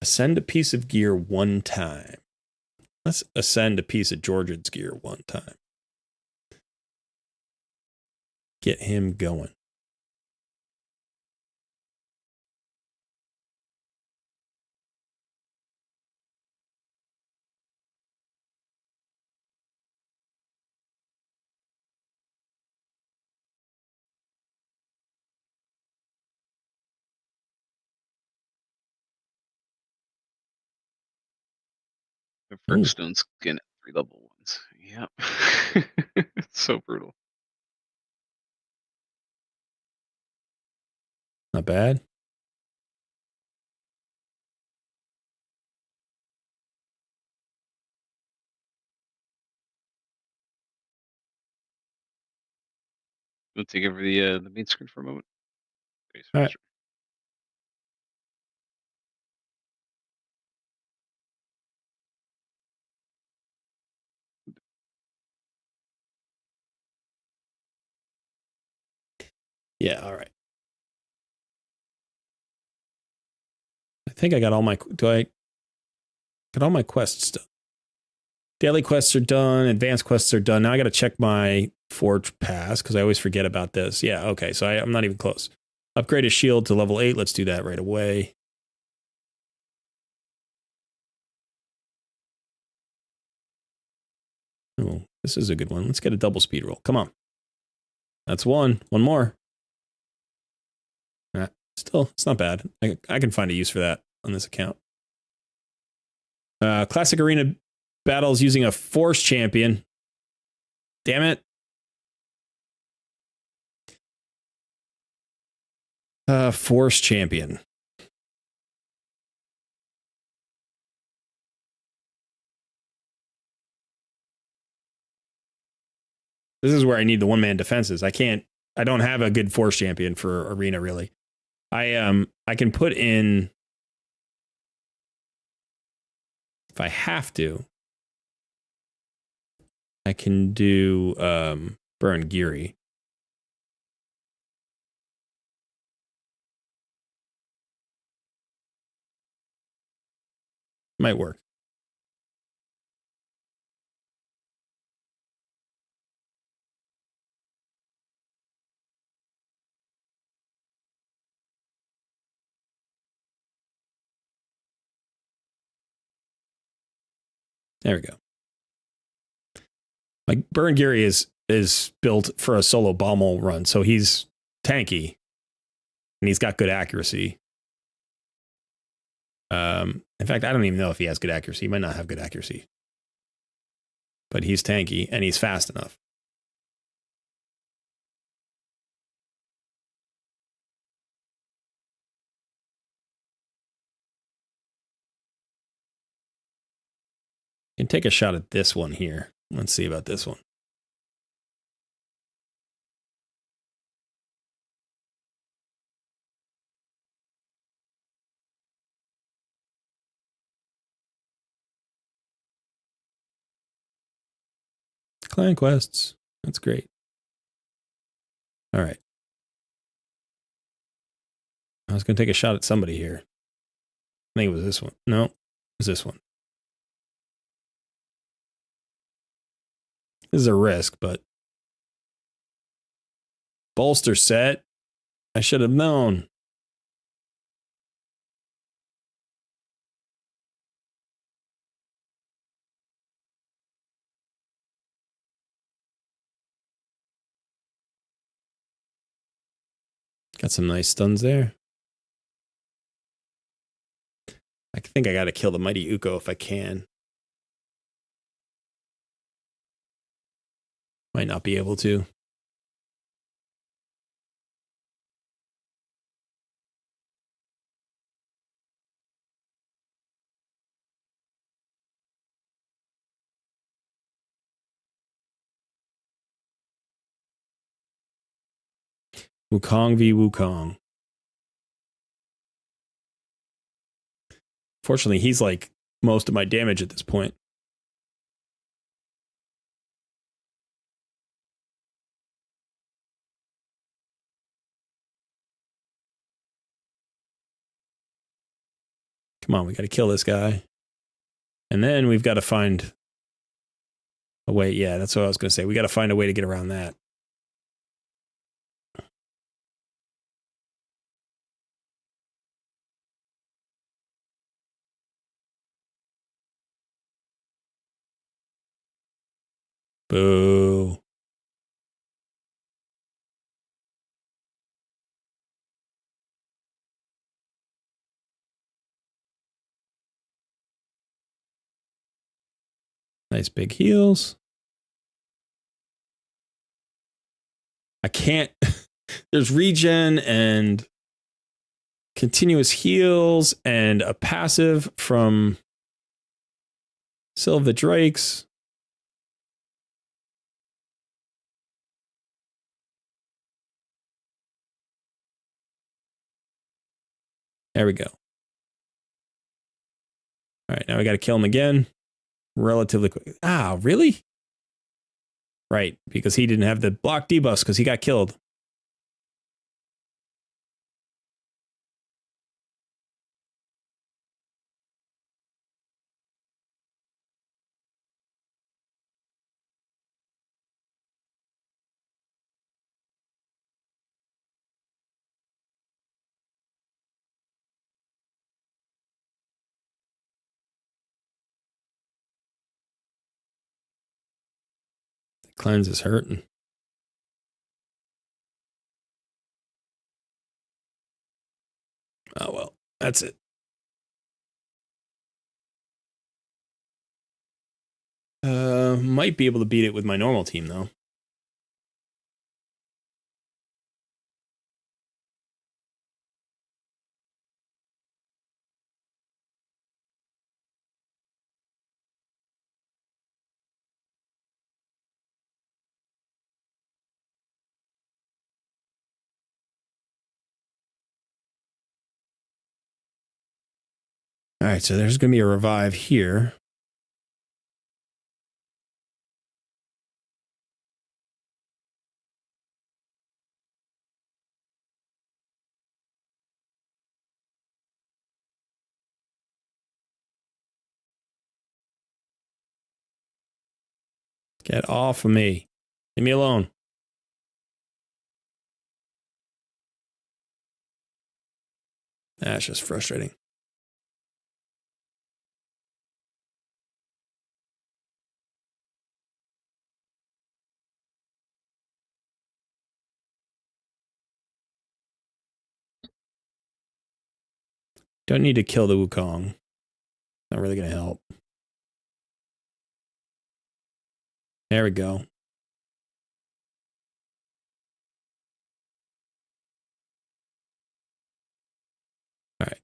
Ascend a piece of gear 1 time. Let's ascend a piece of Georgian's gear 1 time. Get him going. Stone skin at 3 level 1s. Yep. It's so brutal. Not bad. We'll take over the main screen for a moment. All right. Yeah, all right. I think I got all my... Do I got all my quests done? Daily quests are done. Advanced quests are done. Now I got to check my Forge Pass because I always forget about this. Yeah, okay. So I'm not even close. Upgrade a shield to level 8. Let's do that right away. Oh, this is a good one. Let's get a double speed roll. Come on. That's one. One more. Still, it's not bad. I can find a use for that on this account. Classic arena battles using a force champion. Damn it. Force champion. This is where I need the one-man defenses. I don't have a good force champion for arena, really. I can put in, if I have to, I can do Burn Geary. Might work. There we go. Like Burn Geary is built for a solo Bommel run, so he's tanky and he's got good accuracy. In fact, I don't even know if he has good accuracy. He might not have good accuracy, but he's tanky and he's fast enough. You can take a shot at this one here. Let's see about this one. Clan quests. That's great. All right. I was going to take a shot at somebody here. I think it was this one. No, it was this one. This is a risk, but bolster set. I should have known. Got some nice stuns there. I think I got to kill the mighty Uko if I can. Might not be able to. Wukong v. Wukong. Fortunately, he's like most of my damage at this point. Come on, we got to kill this guy. And then we've got to find a way. Yeah, that's what I was going to say. We got to find a way to get around that. Boo. Nice big heals. I can't. There's regen and continuous heals and a passive from Sylve the Drakes. There we go. All right, now we got to kill him again. Relatively quick. Ah, really? Right, because he didn't have the block debuffs because he got killed. Cleanse is hurting. Oh, well, that's it. Might be able to beat it with my normal team, though. All right, so there's going to be a revive here. Get off of me. Leave me alone. That's just frustrating. Don't need to kill the Wukong. Not really going to help. There we go. All right.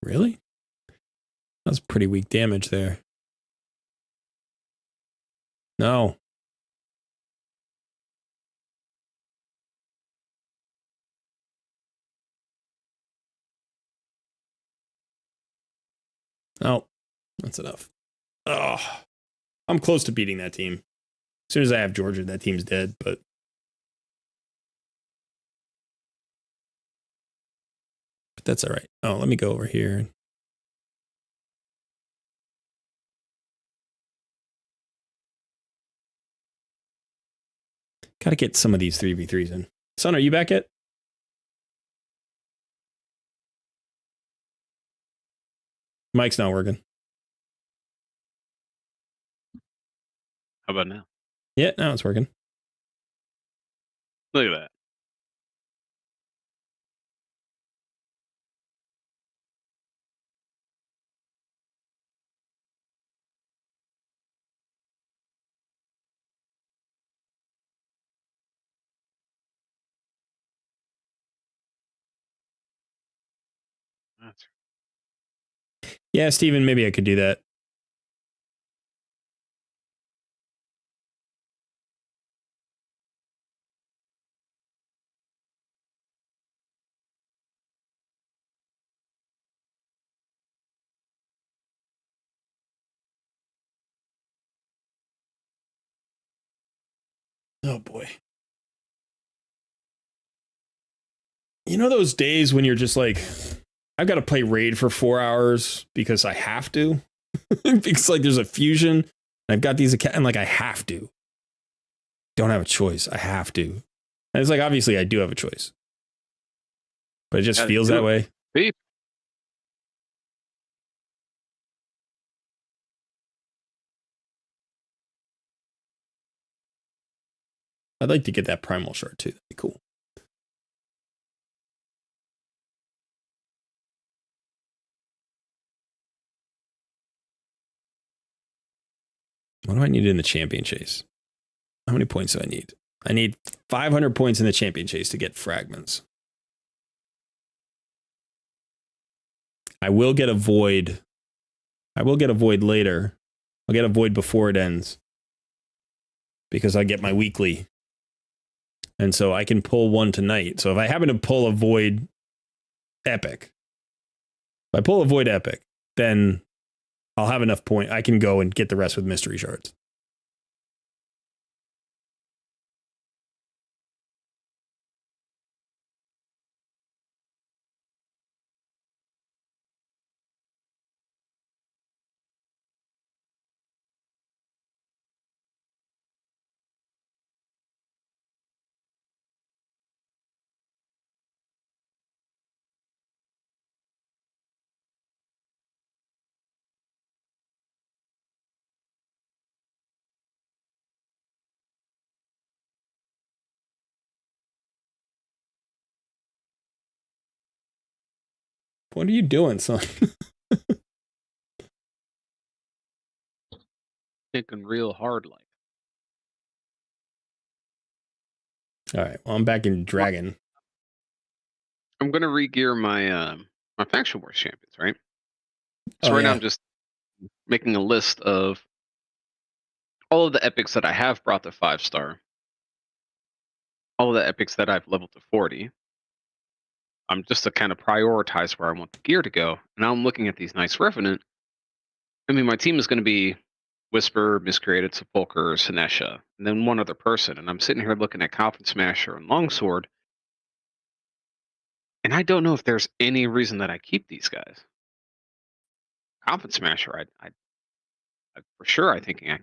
Really? That's pretty weak damage there. No. Oh, that's enough. Oh, I'm close to beating that team. As soon as I have Georgia, that team's dead, but that's all right. Oh, let me go over here. Got to get some of these 3v3s in. Son, are you back yet? Mic's not working. How about now? Yeah, now it's working. Look at that. That's Yeah, Steven, maybe I could do that. Oh boy. You know those days when you're just like, I've got to play Raid for 4 hours because I have to? Because like there's a fusion. I've got these accounts and like I have to. Don't have a choice. I have to. And it's like, obviously I do have a choice. But it just feels that way. Beep. I'd like to get that primal shard too. That'd be cool. What do I need in the champion chase? How many points do I need? I need 500 points in the champion chase to get fragments. I will get a void. I will get a void later. I'll get a void before it ends. Because I get my weekly. And so I can pull one tonight. So if I happen to pull a void epic, if I pull a void epic, then I'll have enough point. I can go and get the rest with mystery shards. What are you doing, son? Thinking real hard like. All right. Well, I'm back in Dragon. I'm gonna re-gear my my faction wars champions, right? So Oh, right now yeah. I'm just making a list of all of the epics that I have brought to 5-star, all of the epics that I've leveled to 40. I'm just to kind of prioritize where I want the gear to go. And now I'm looking at these Knights Revenant. I mean, my team is going to be Whisper, Miscreated, Sepulcher, Sinesha, and then one other person. And I'm sitting here looking at Coffin Smasher and Longsword, and I don't know if there's any reason that I keep these guys. Coffin Smasher, I for sure, I think I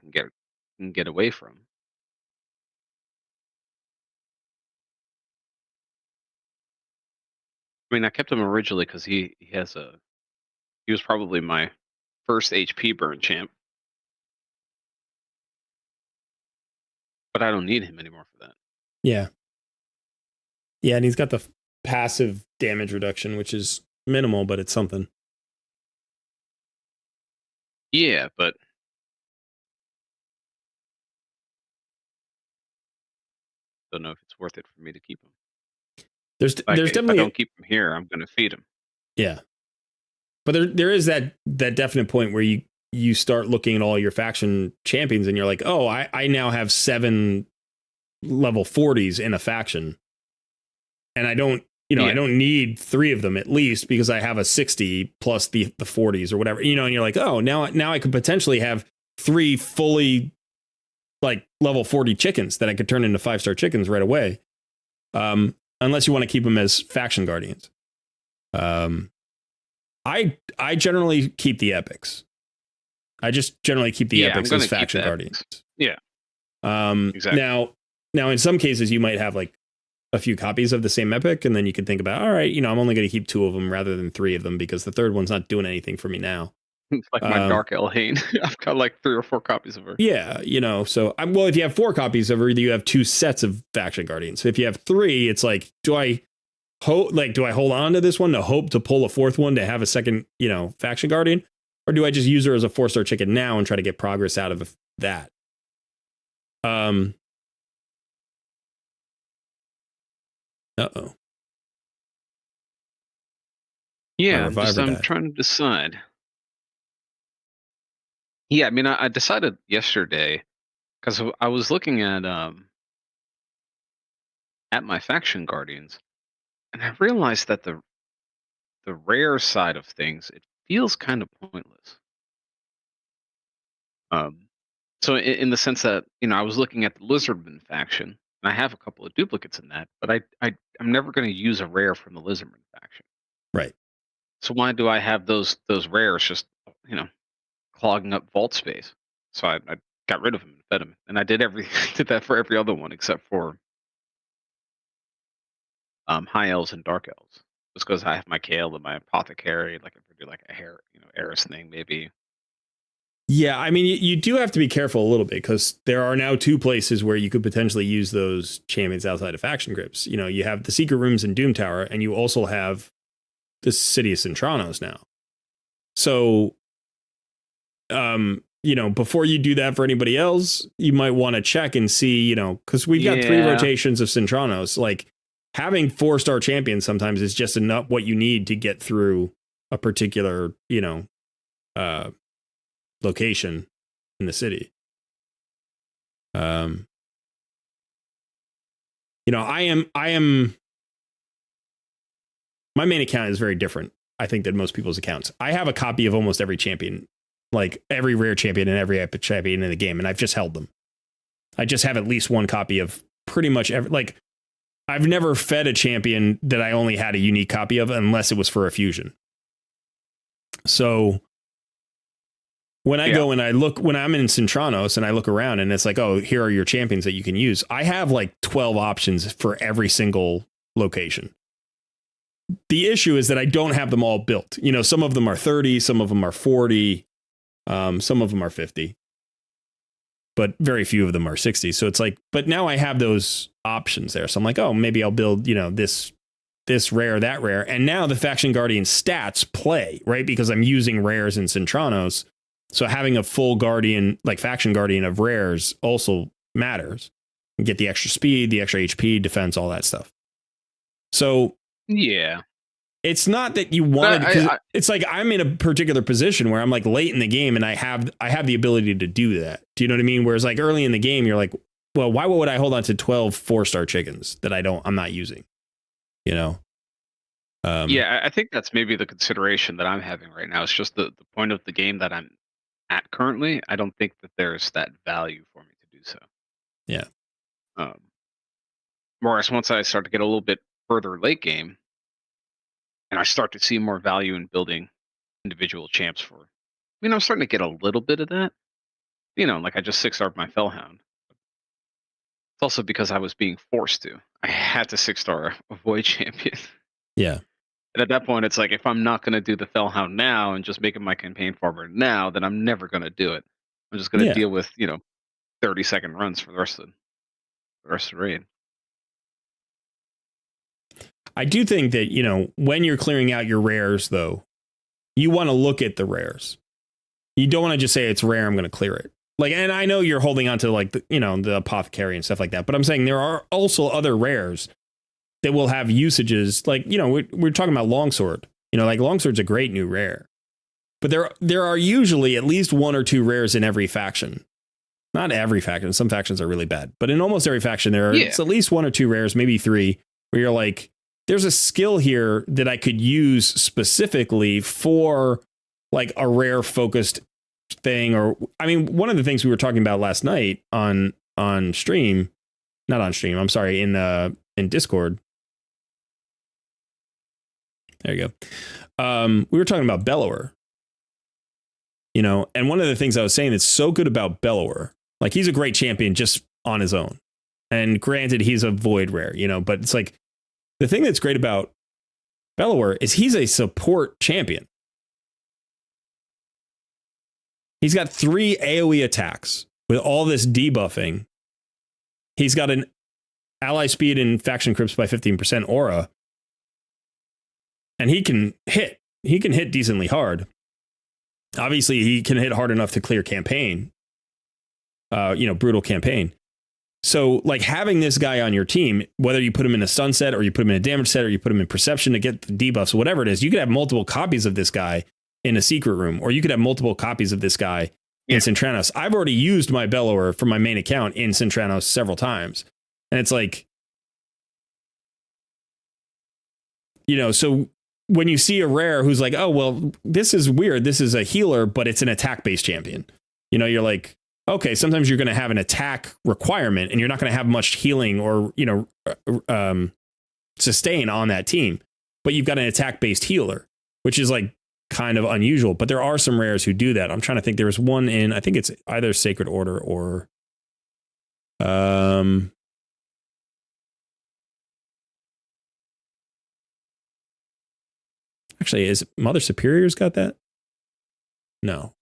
can get away from. I mean, I kept him originally because he was probably my first HP burn champ, but I don't need him anymore for that. Yeah. Yeah, and he's got the passive damage reduction, which is minimal, but it's something. Yeah, but don't know if it's worth it for me to keep him. There's If I definitely don't keep him here, I'm going to feed him. Yeah. But there is that definite point where you start looking at all your faction champions and you're like, oh, I now have 7 level 40s in a faction. And I don't, I don't need 3 of them at least because I have a 60 plus the 40s or whatever, and you're like, oh, now I could potentially have 3 fully like level 40 chickens that I could turn into 5-star chickens right away. Unless you want to keep them as faction guardians. I generally keep the epics. I just generally keep the epics as faction guardians. Yeah. Exactly. Now in some cases you might have like a few copies of the same epic, and then you can think about, all right, I'm only going to keep 2 of them rather than 3 of them because the third one's not doing anything for me now. It's like my Dark Elhane. I've got like 3 or 4 copies of her. Yeah, so well, if you have 4 copies of her, you have 2 sets of faction guardians. If you have 3, it's like, do I hold on to this one to hope to pull a 4th one to have a second, faction guardian? Or do I just use her as a 4-star chicken now and try to get progress out of that? Uh-oh. Yeah, I'm trying to decide. Yeah, I mean, I decided yesterday because I was looking at my faction guardians, and I realized that the rare side of things, it feels kind of pointless. So in the sense that I was looking at the Lizardman faction, and I have a couple of duplicates in that, but I'm never going to use a rare from the Lizardman faction. Right. So why do I have those rares just clogging up vault space? So I got rid of them and fed them, and I did did that for every other one except for high elves and dark elves. Just because I have my Kale and my apothecary, like if we do like a hair, Eris thing maybe. Yeah, I mean, you do have to be careful a little bit because there are now 2 places where you could potentially use those champions outside of faction grips. You have the secret rooms in Doom Tower, and you also have the city of Centranos now. So, before you do that for anybody else, you might want to check and see, because we've got 3 rotations of Centranos. Like having 4-star champions sometimes is just enough what you need to get through a particular, location in the city. I am my main account is very different, I think, than most people's accounts. I have a copy of almost every champion, like every rare champion and every epic champion in the game, and I've just held them. I just have at least one copy of pretty much every, like I've never fed a champion that I only had a unique copy of unless it was for a fusion. So when I go and I look, when I'm in Centranos and I look around and it's like, oh, here are your champions that you can use. I have like 12 options for every single location. The issue is that I don't have them all built. Some of them are 30, some of them are 40, some of them are 50, but very few of them are 60. So it's like, but now I have those options there. So I'm like, oh, maybe I'll build, this this rare, that rare. And now the Faction Guardian stats play, right? Because I'm using rares in Centranos. So having a full Guardian, like Faction Guardian of rares also matters. You get the extra speed, the extra HP, defense, all that stuff. So yeah, it's not that you wanted, it's like I'm in a particular position where I'm like late in the game and I have the ability to do that. Do you know what I mean? Whereas like early in the game, you're like, well, why would I hold on to 12 4-star chickens that I'm not using? You know? Yeah, I think that's maybe the consideration that I'm having right now. It's just the point of the game that I'm at currently. I don't think that there's that value for me to do so. Yeah. Whereas once I start to get a little bit further late game, and I start to see more value in building individual champs for, I'm starting to get a little bit of that. Like I just 6-starred my Fellhound. It's also because I was being forced to. I had to 6-star a Void champion. Yeah. And at that point, it's like, if I'm not going to do the Fellhound now and just making my campaign farmer now, then I'm never going to do it. I'm just going to deal with, 30-second runs for the rest of the raid. I do think that, when you're clearing out your rares, though, you want to look at the rares. You don't want to just say it's rare, I'm going to clear it. Like, and I know you're holding on to like, the apothecary and stuff like that, but I'm saying there are also other rares that will have usages. Like, we're talking about longsword, like longsword's a great new rare, but there are usually at least 1 or 2 rares in every faction. Not every faction. Some factions are really bad, but in almost every faction, it's at least 1 or 2 rares, maybe 3, where you're like, there's a skill here that I could use specifically for like a rare focused thing. Or, one of the things we were talking about last night on stream, not on stream, I'm sorry, in Discord. There you go. We were talking about Bellower, and one of the things I was saying that's so good about Bellower, like he's a great champion just on his own. And granted, he's a void rare, but it's like the thing that's great about Bellower is he's a support champion. He's got 3 AoE attacks with all this debuffing. He's got an ally speed and faction crypts by 15% aura. And he can hit. He can hit decently hard. Obviously, he can hit hard enough to clear campaign. Brutal campaign. So, like, having this guy on your team, whether you put him in a stun set or you put him in a damage set or you put him in perception to get the debuffs, whatever it is, you could have multiple copies of this guy in a secret room, or you could have multiple copies of this guy in Centranos. I've already used my Bellower for my main account in Centranos several times. And it's like, so when you see a rare who's like, oh, well, this is weird. This is a healer, but it's an attack-based champion. You're like, okay, sometimes you're going to have an attack requirement and you're not going to have much healing or, sustain on that team. But you've got an attack-based healer, which is like kind of unusual. But there are some rares who do that. I'm trying to think. There was one in, I think it's either Sacred Order or actually, is Mother Superior's got that? No.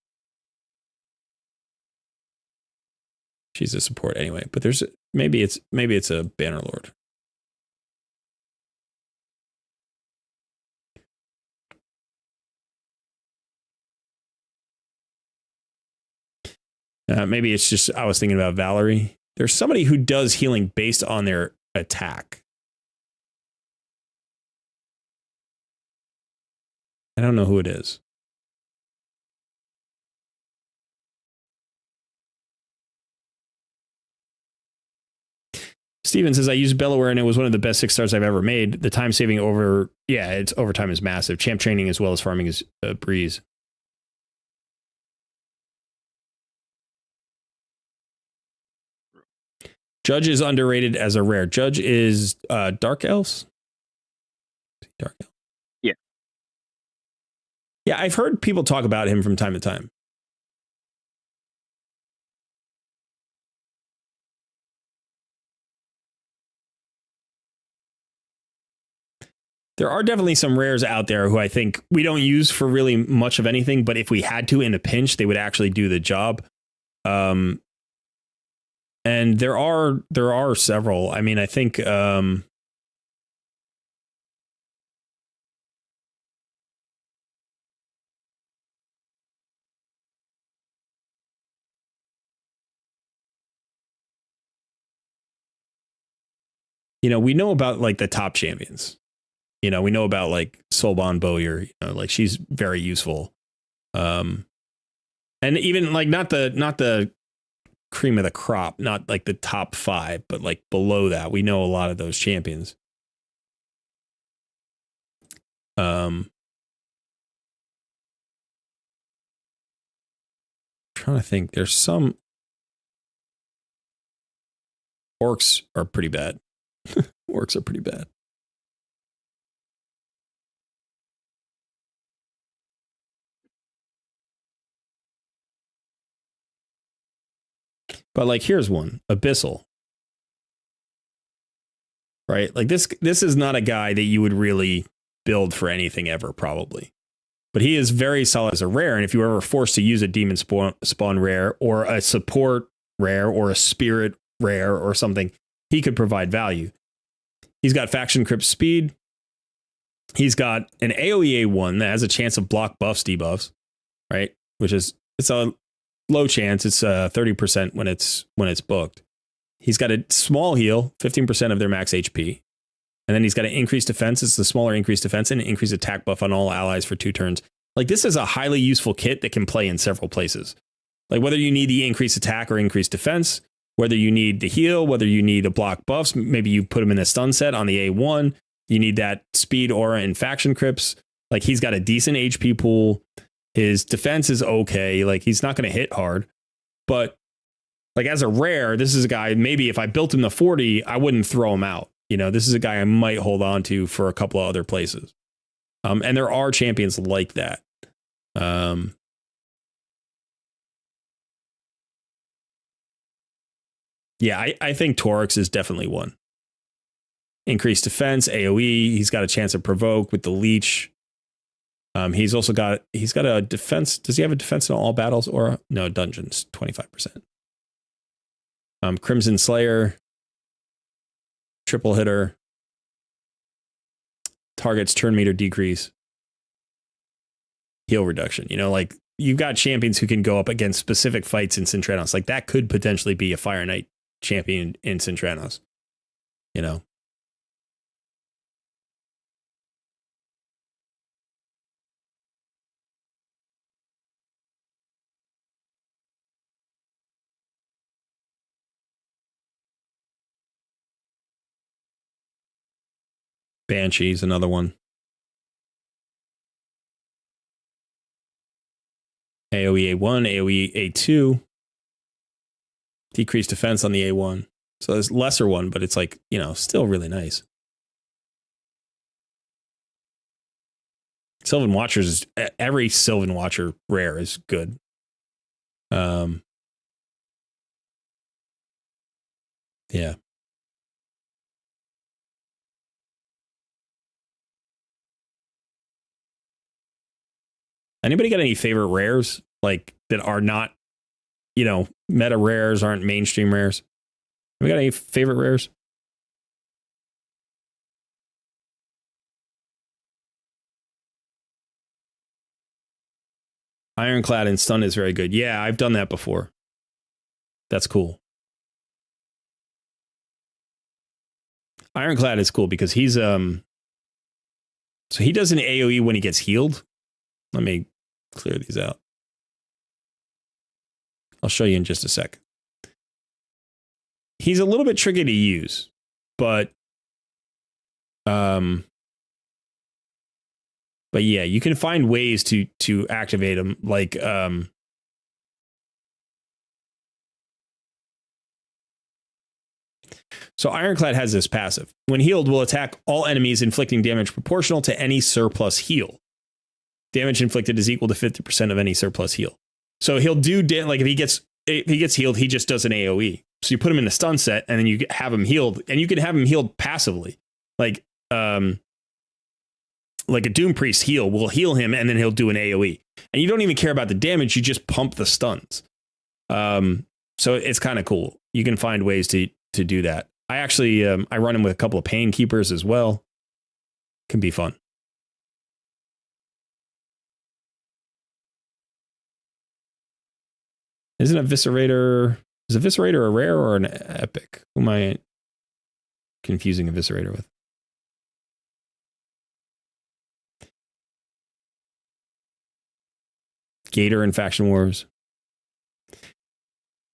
She's a support anyway, but there's maybe it's a Bannerlord. Maybe it's just I was thinking about Valerie. There's somebody who does healing based on their attack. I don't know who it is. Steven says, I used Bellower and it was one of the best 6-stars I've ever made. The time saving its overtime is massive. Champ training as well as farming is a breeze. Judge is underrated as a rare. Judge is Dark Elves? Dark Elf? Yeah. Yeah, I've heard people talk about him from time to time. There are definitely some rares out there who I think we don't use for really much of anything, but if we had to in a pinch, they would actually do the job. And there are several. I mean, I think you know, we know about like the top champions. You know, we know about like Solban Bowyer, you know, like she's very useful. And even like not the cream of the crop, not like the top 5, but like below that, we know a lot of those champions. Trying to think, there's some orcs are pretty bad. Orcs are pretty bad. But like, here's one, Abyssal. Right? Like this is not a guy that you would really build for anything ever, probably. But he is very solid as a rare. And if you were ever forced to use a demon spawn rare or a support rare or a spirit rare or something, he could provide value. He's got faction crypt speed. He's got an AoE A1 that has a chance of block buffs, debuffs, right? Which is, it's a low chance. It's 30% when it's booked. He's got a small heal, 15% of their max HP. And then he's got an increased defense. It's the smaller increased defense and an increased attack buff on all allies for 2 turns. Like, this is a highly useful kit that can play in several places. Like, whether you need the increased attack or increased defense, whether you need the heal, whether you need a block buffs, maybe you put him in the stun set on the A1. You need that speed, aura, and faction crypts. Like, he's got a decent HP pool. His defense is okay. Like, he's not going to hit hard. But, like, as a rare, this is a guy, maybe if I built him to 40, I wouldn't throw him out. You know, this is a guy I might hold on to for a couple of other places. And there are champions like that. Yeah, I think Torix is definitely one. Increased defense, AoE. He's got a chance of provoke with the leech. He's also got a defense. Does he have a defense in all battles or no dungeons? 25%. Crimson Slayer. Triple hitter. Target's turn meter decrease. Heal reduction. You know, like, you've got champions who can go up against specific fights in Cintranos. Like, that could potentially be a Fire Knight champion in Cintranos. You know. Banshee's another one. AoE A1, AoE A2. Decreased defense on the A1. So there's lesser one, but it's like, you know, still really nice. Sylvan Watchers is, every Sylvan Watcher rare is good. Yeah. Anybody got any favorite rares, like, that are not, you know, meta rares, aren't mainstream rares? Have we got any favorite rares? Ironclad and stun is very good. Yeah, I've done that before. That's cool. Ironclad is cool because he's so he does an AoE when he gets healed. Let me clear these out. I'll show you in just a sec. He's a little bit tricky to use, but yeah, you can find ways to activate him, like so Ironclad has this passive. When healed, will attack all enemies, inflicting damage proportional to any surplus heal. Damage inflicted is equal to 50% of any surplus heal. So he'll do like if he gets healed, he just does an AoE. So you put him in the stun set, and then you have him healed, and you can have him healed passively, like a Doom Priest heal will heal him, and then he'll do an AoE, and you don't even care about the damage. You just pump the stuns. So it's kind of cool. You can find ways to do that. I actually I run him with a couple of Pain Keepers as well. Can be fun. Isn't Eviscerator... Is Eviscerator a rare or an epic? Who am I... confusing Eviscerator with. Gator and Faction Wars.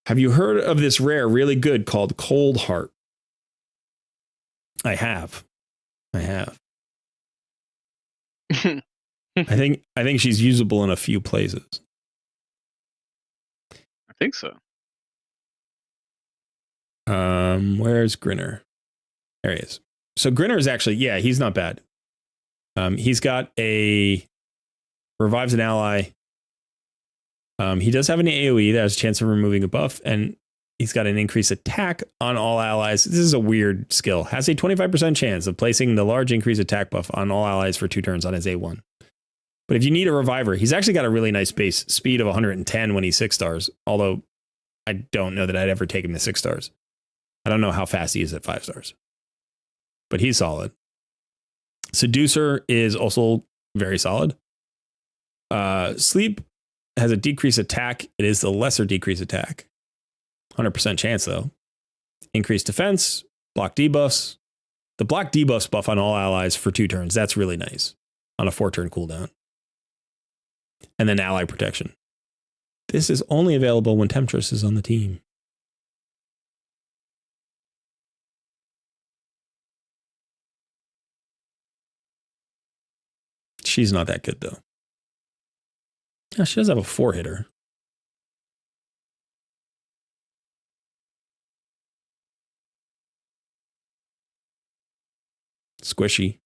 Have you heard of this rare really good called Cold Heart? I have. I think she's usable in a few places. I think so. Where's Grinner? There he is. So Grinner is actually, yeah, he's not bad. He's got a revives an ally. He does have an AoE that has a chance of removing a buff, and he's got an increased attack on all allies. This is a weird skill. Has a 25% chance of placing the large increased attack buff on all allies for 2 turns on his A1. But if you need a reviver, he's actually got a really nice base speed of 110 when he's 6 stars. Although I don't know that I'd ever take him to 6 stars. I don't know how fast he is at 5 stars. But he's solid. Seducer is also very solid. Sleep has a decreased attack. It is the lesser decreased attack. 100% chance though. Increased defense, block debuffs. The block debuffs buff on all allies for 2 turns. That's really nice on a 4-turn cooldown. And then ally protection. This is only available when Temptress is on the team. She's not that good though. Yeah, she does have a 4-hitter. Squishy.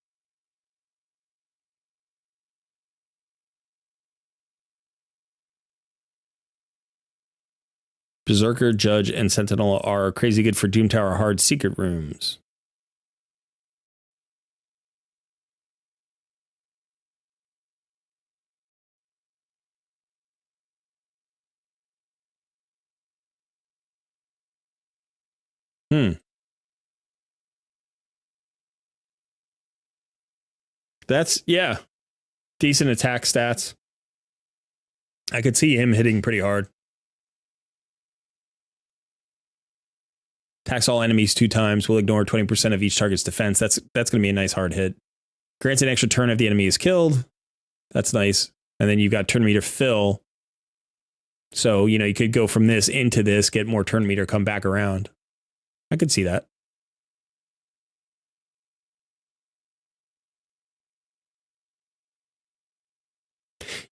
Berserker, Judge, and Sentinel are crazy good for Doom Tower hard secret rooms. That's, yeah, decent attack stats. I could see him hitting pretty hard. Attacks all enemies 2 times. Will ignore 20% of each target's defense. That's going to be a nice hard hit. Grants an extra turn if the enemy is killed. That's nice. And then you've got turn meter fill. So, you know, you could go from this into this, get more turn meter, come back around. I could see that.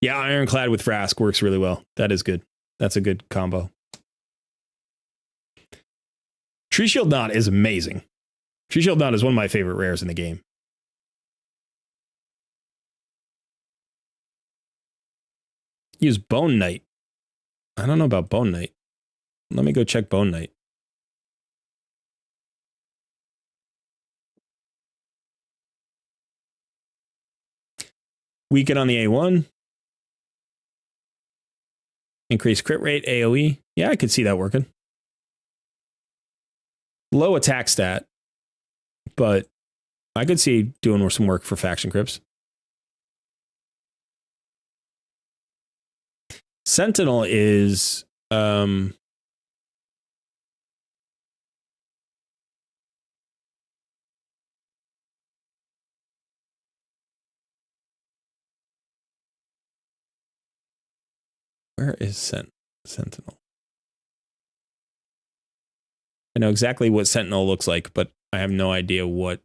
Yeah, Ironclad with Vrask works really well. That is good. That's a good combo. Tree Shield Knot is amazing. Tree Shield Knot is one of my favorite rares in the game. Use Bone Knight. I don't know about Bone Knight. Let me go check Bone Knight. Weaken on the A1. Increase crit rate, AoE. Yeah, I could see that working. Low attack stat, but I could see doing some work for faction crypts. Sentinel is where is Sentinel? I know exactly what Sentinel looks like, but I have no idea what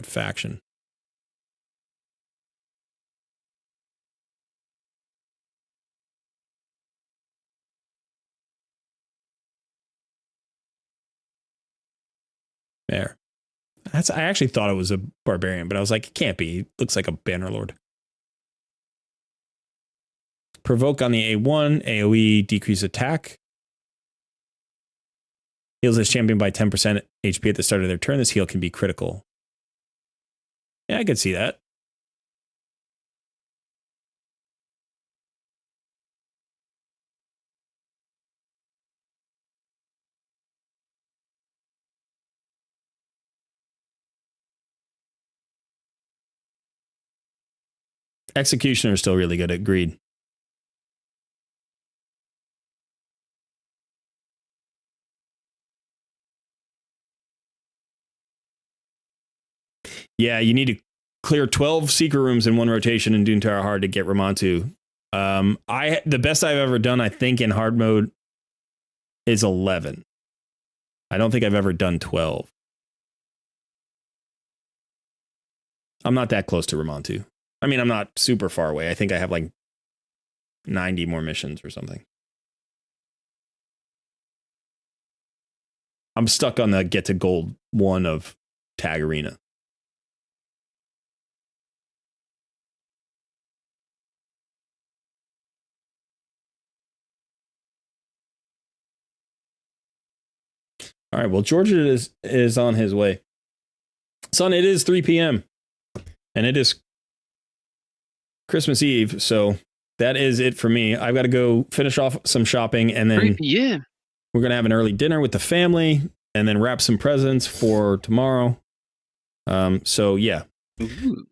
faction. There. I actually thought it was a barbarian, but I was like, it can't be. It looks like a Bannerlord. Provoke on the A1, AoE, decrease attack. Heals his champion by 10% HP at the start of their turn. This heal can be critical. Yeah, I could see that. Executioner is still really good at greed. Yeah, you need to clear 12 secret rooms in one rotation in Doomtower Hard to get Ramontu. The best I've ever done, I think, in hard mode is 11. I don't think I've ever done 12. I'm not that close to Ramontu. I mean, I'm not super far away. I think I have like 90 more missions or something. I'm stuck on the get to gold 1 of Tag Arena. All right, well, Georgia is on his way. Son, it is 3 p.m. and it is Christmas Eve, so that is it for me. I've got to go finish off some shopping, and then we're going to have an early dinner with the family, and then wrap some presents for tomorrow. So, yeah. Ooh.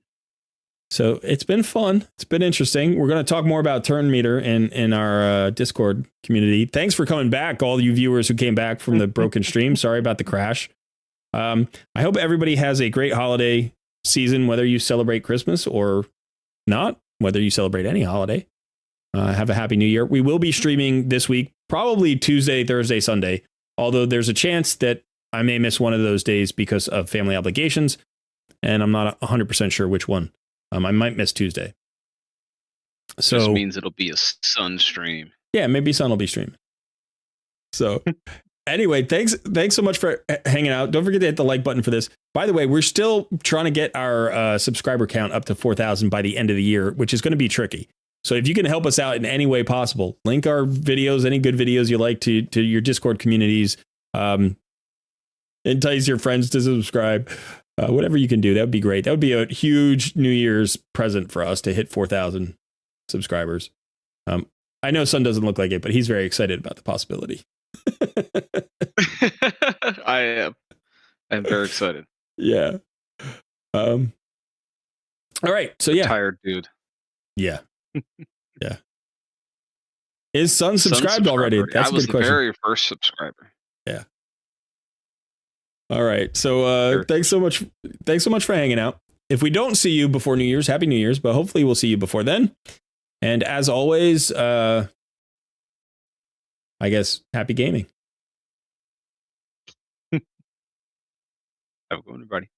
So it's been fun. It's been interesting. We're going to talk more about turn meter in our Discord community. Thanks for coming back, all you viewers who came back from the broken stream. Sorry about the crash. I hope everybody has a great holiday season, whether you celebrate Christmas or not, whether you celebrate any holiday. Have a happy new year. We will be streaming this week, probably Tuesday, Thursday, Sunday, although there's a chance that I may miss one of those days because of family obligations, and I'm not 100% sure which one. I might miss Tuesday. So just means it'll be a Sun stream. Yeah, maybe Sun will be streaming. So anyway, thanks so much for hanging out. Don't forget to hit the like button for this. By the way, we're still trying to get our subscriber count up to 4,000 by the end of the year, which is going to be tricky. So if you can help us out in any way possible, link our videos, any good videos you like to your Discord communities, entice your friends to subscribe. Whatever you can do, that would be great. That would be a huge New Year's present for us to hit 4,000 subscribers. I know Sun doesn't look like it, but he's very excited about the possibility. I am very excited. Yeah. All right. So yeah. Tired dude. Yeah. Yeah. Is Sun subscribed already? That's a good question. I was the very first subscriber. Yeah. All right. So thanks so much for hanging out. If we don't see you before New Year's, Happy New Year's, but hopefully we'll see you before then. And as always, I guess happy gaming. Have a good one, everybody.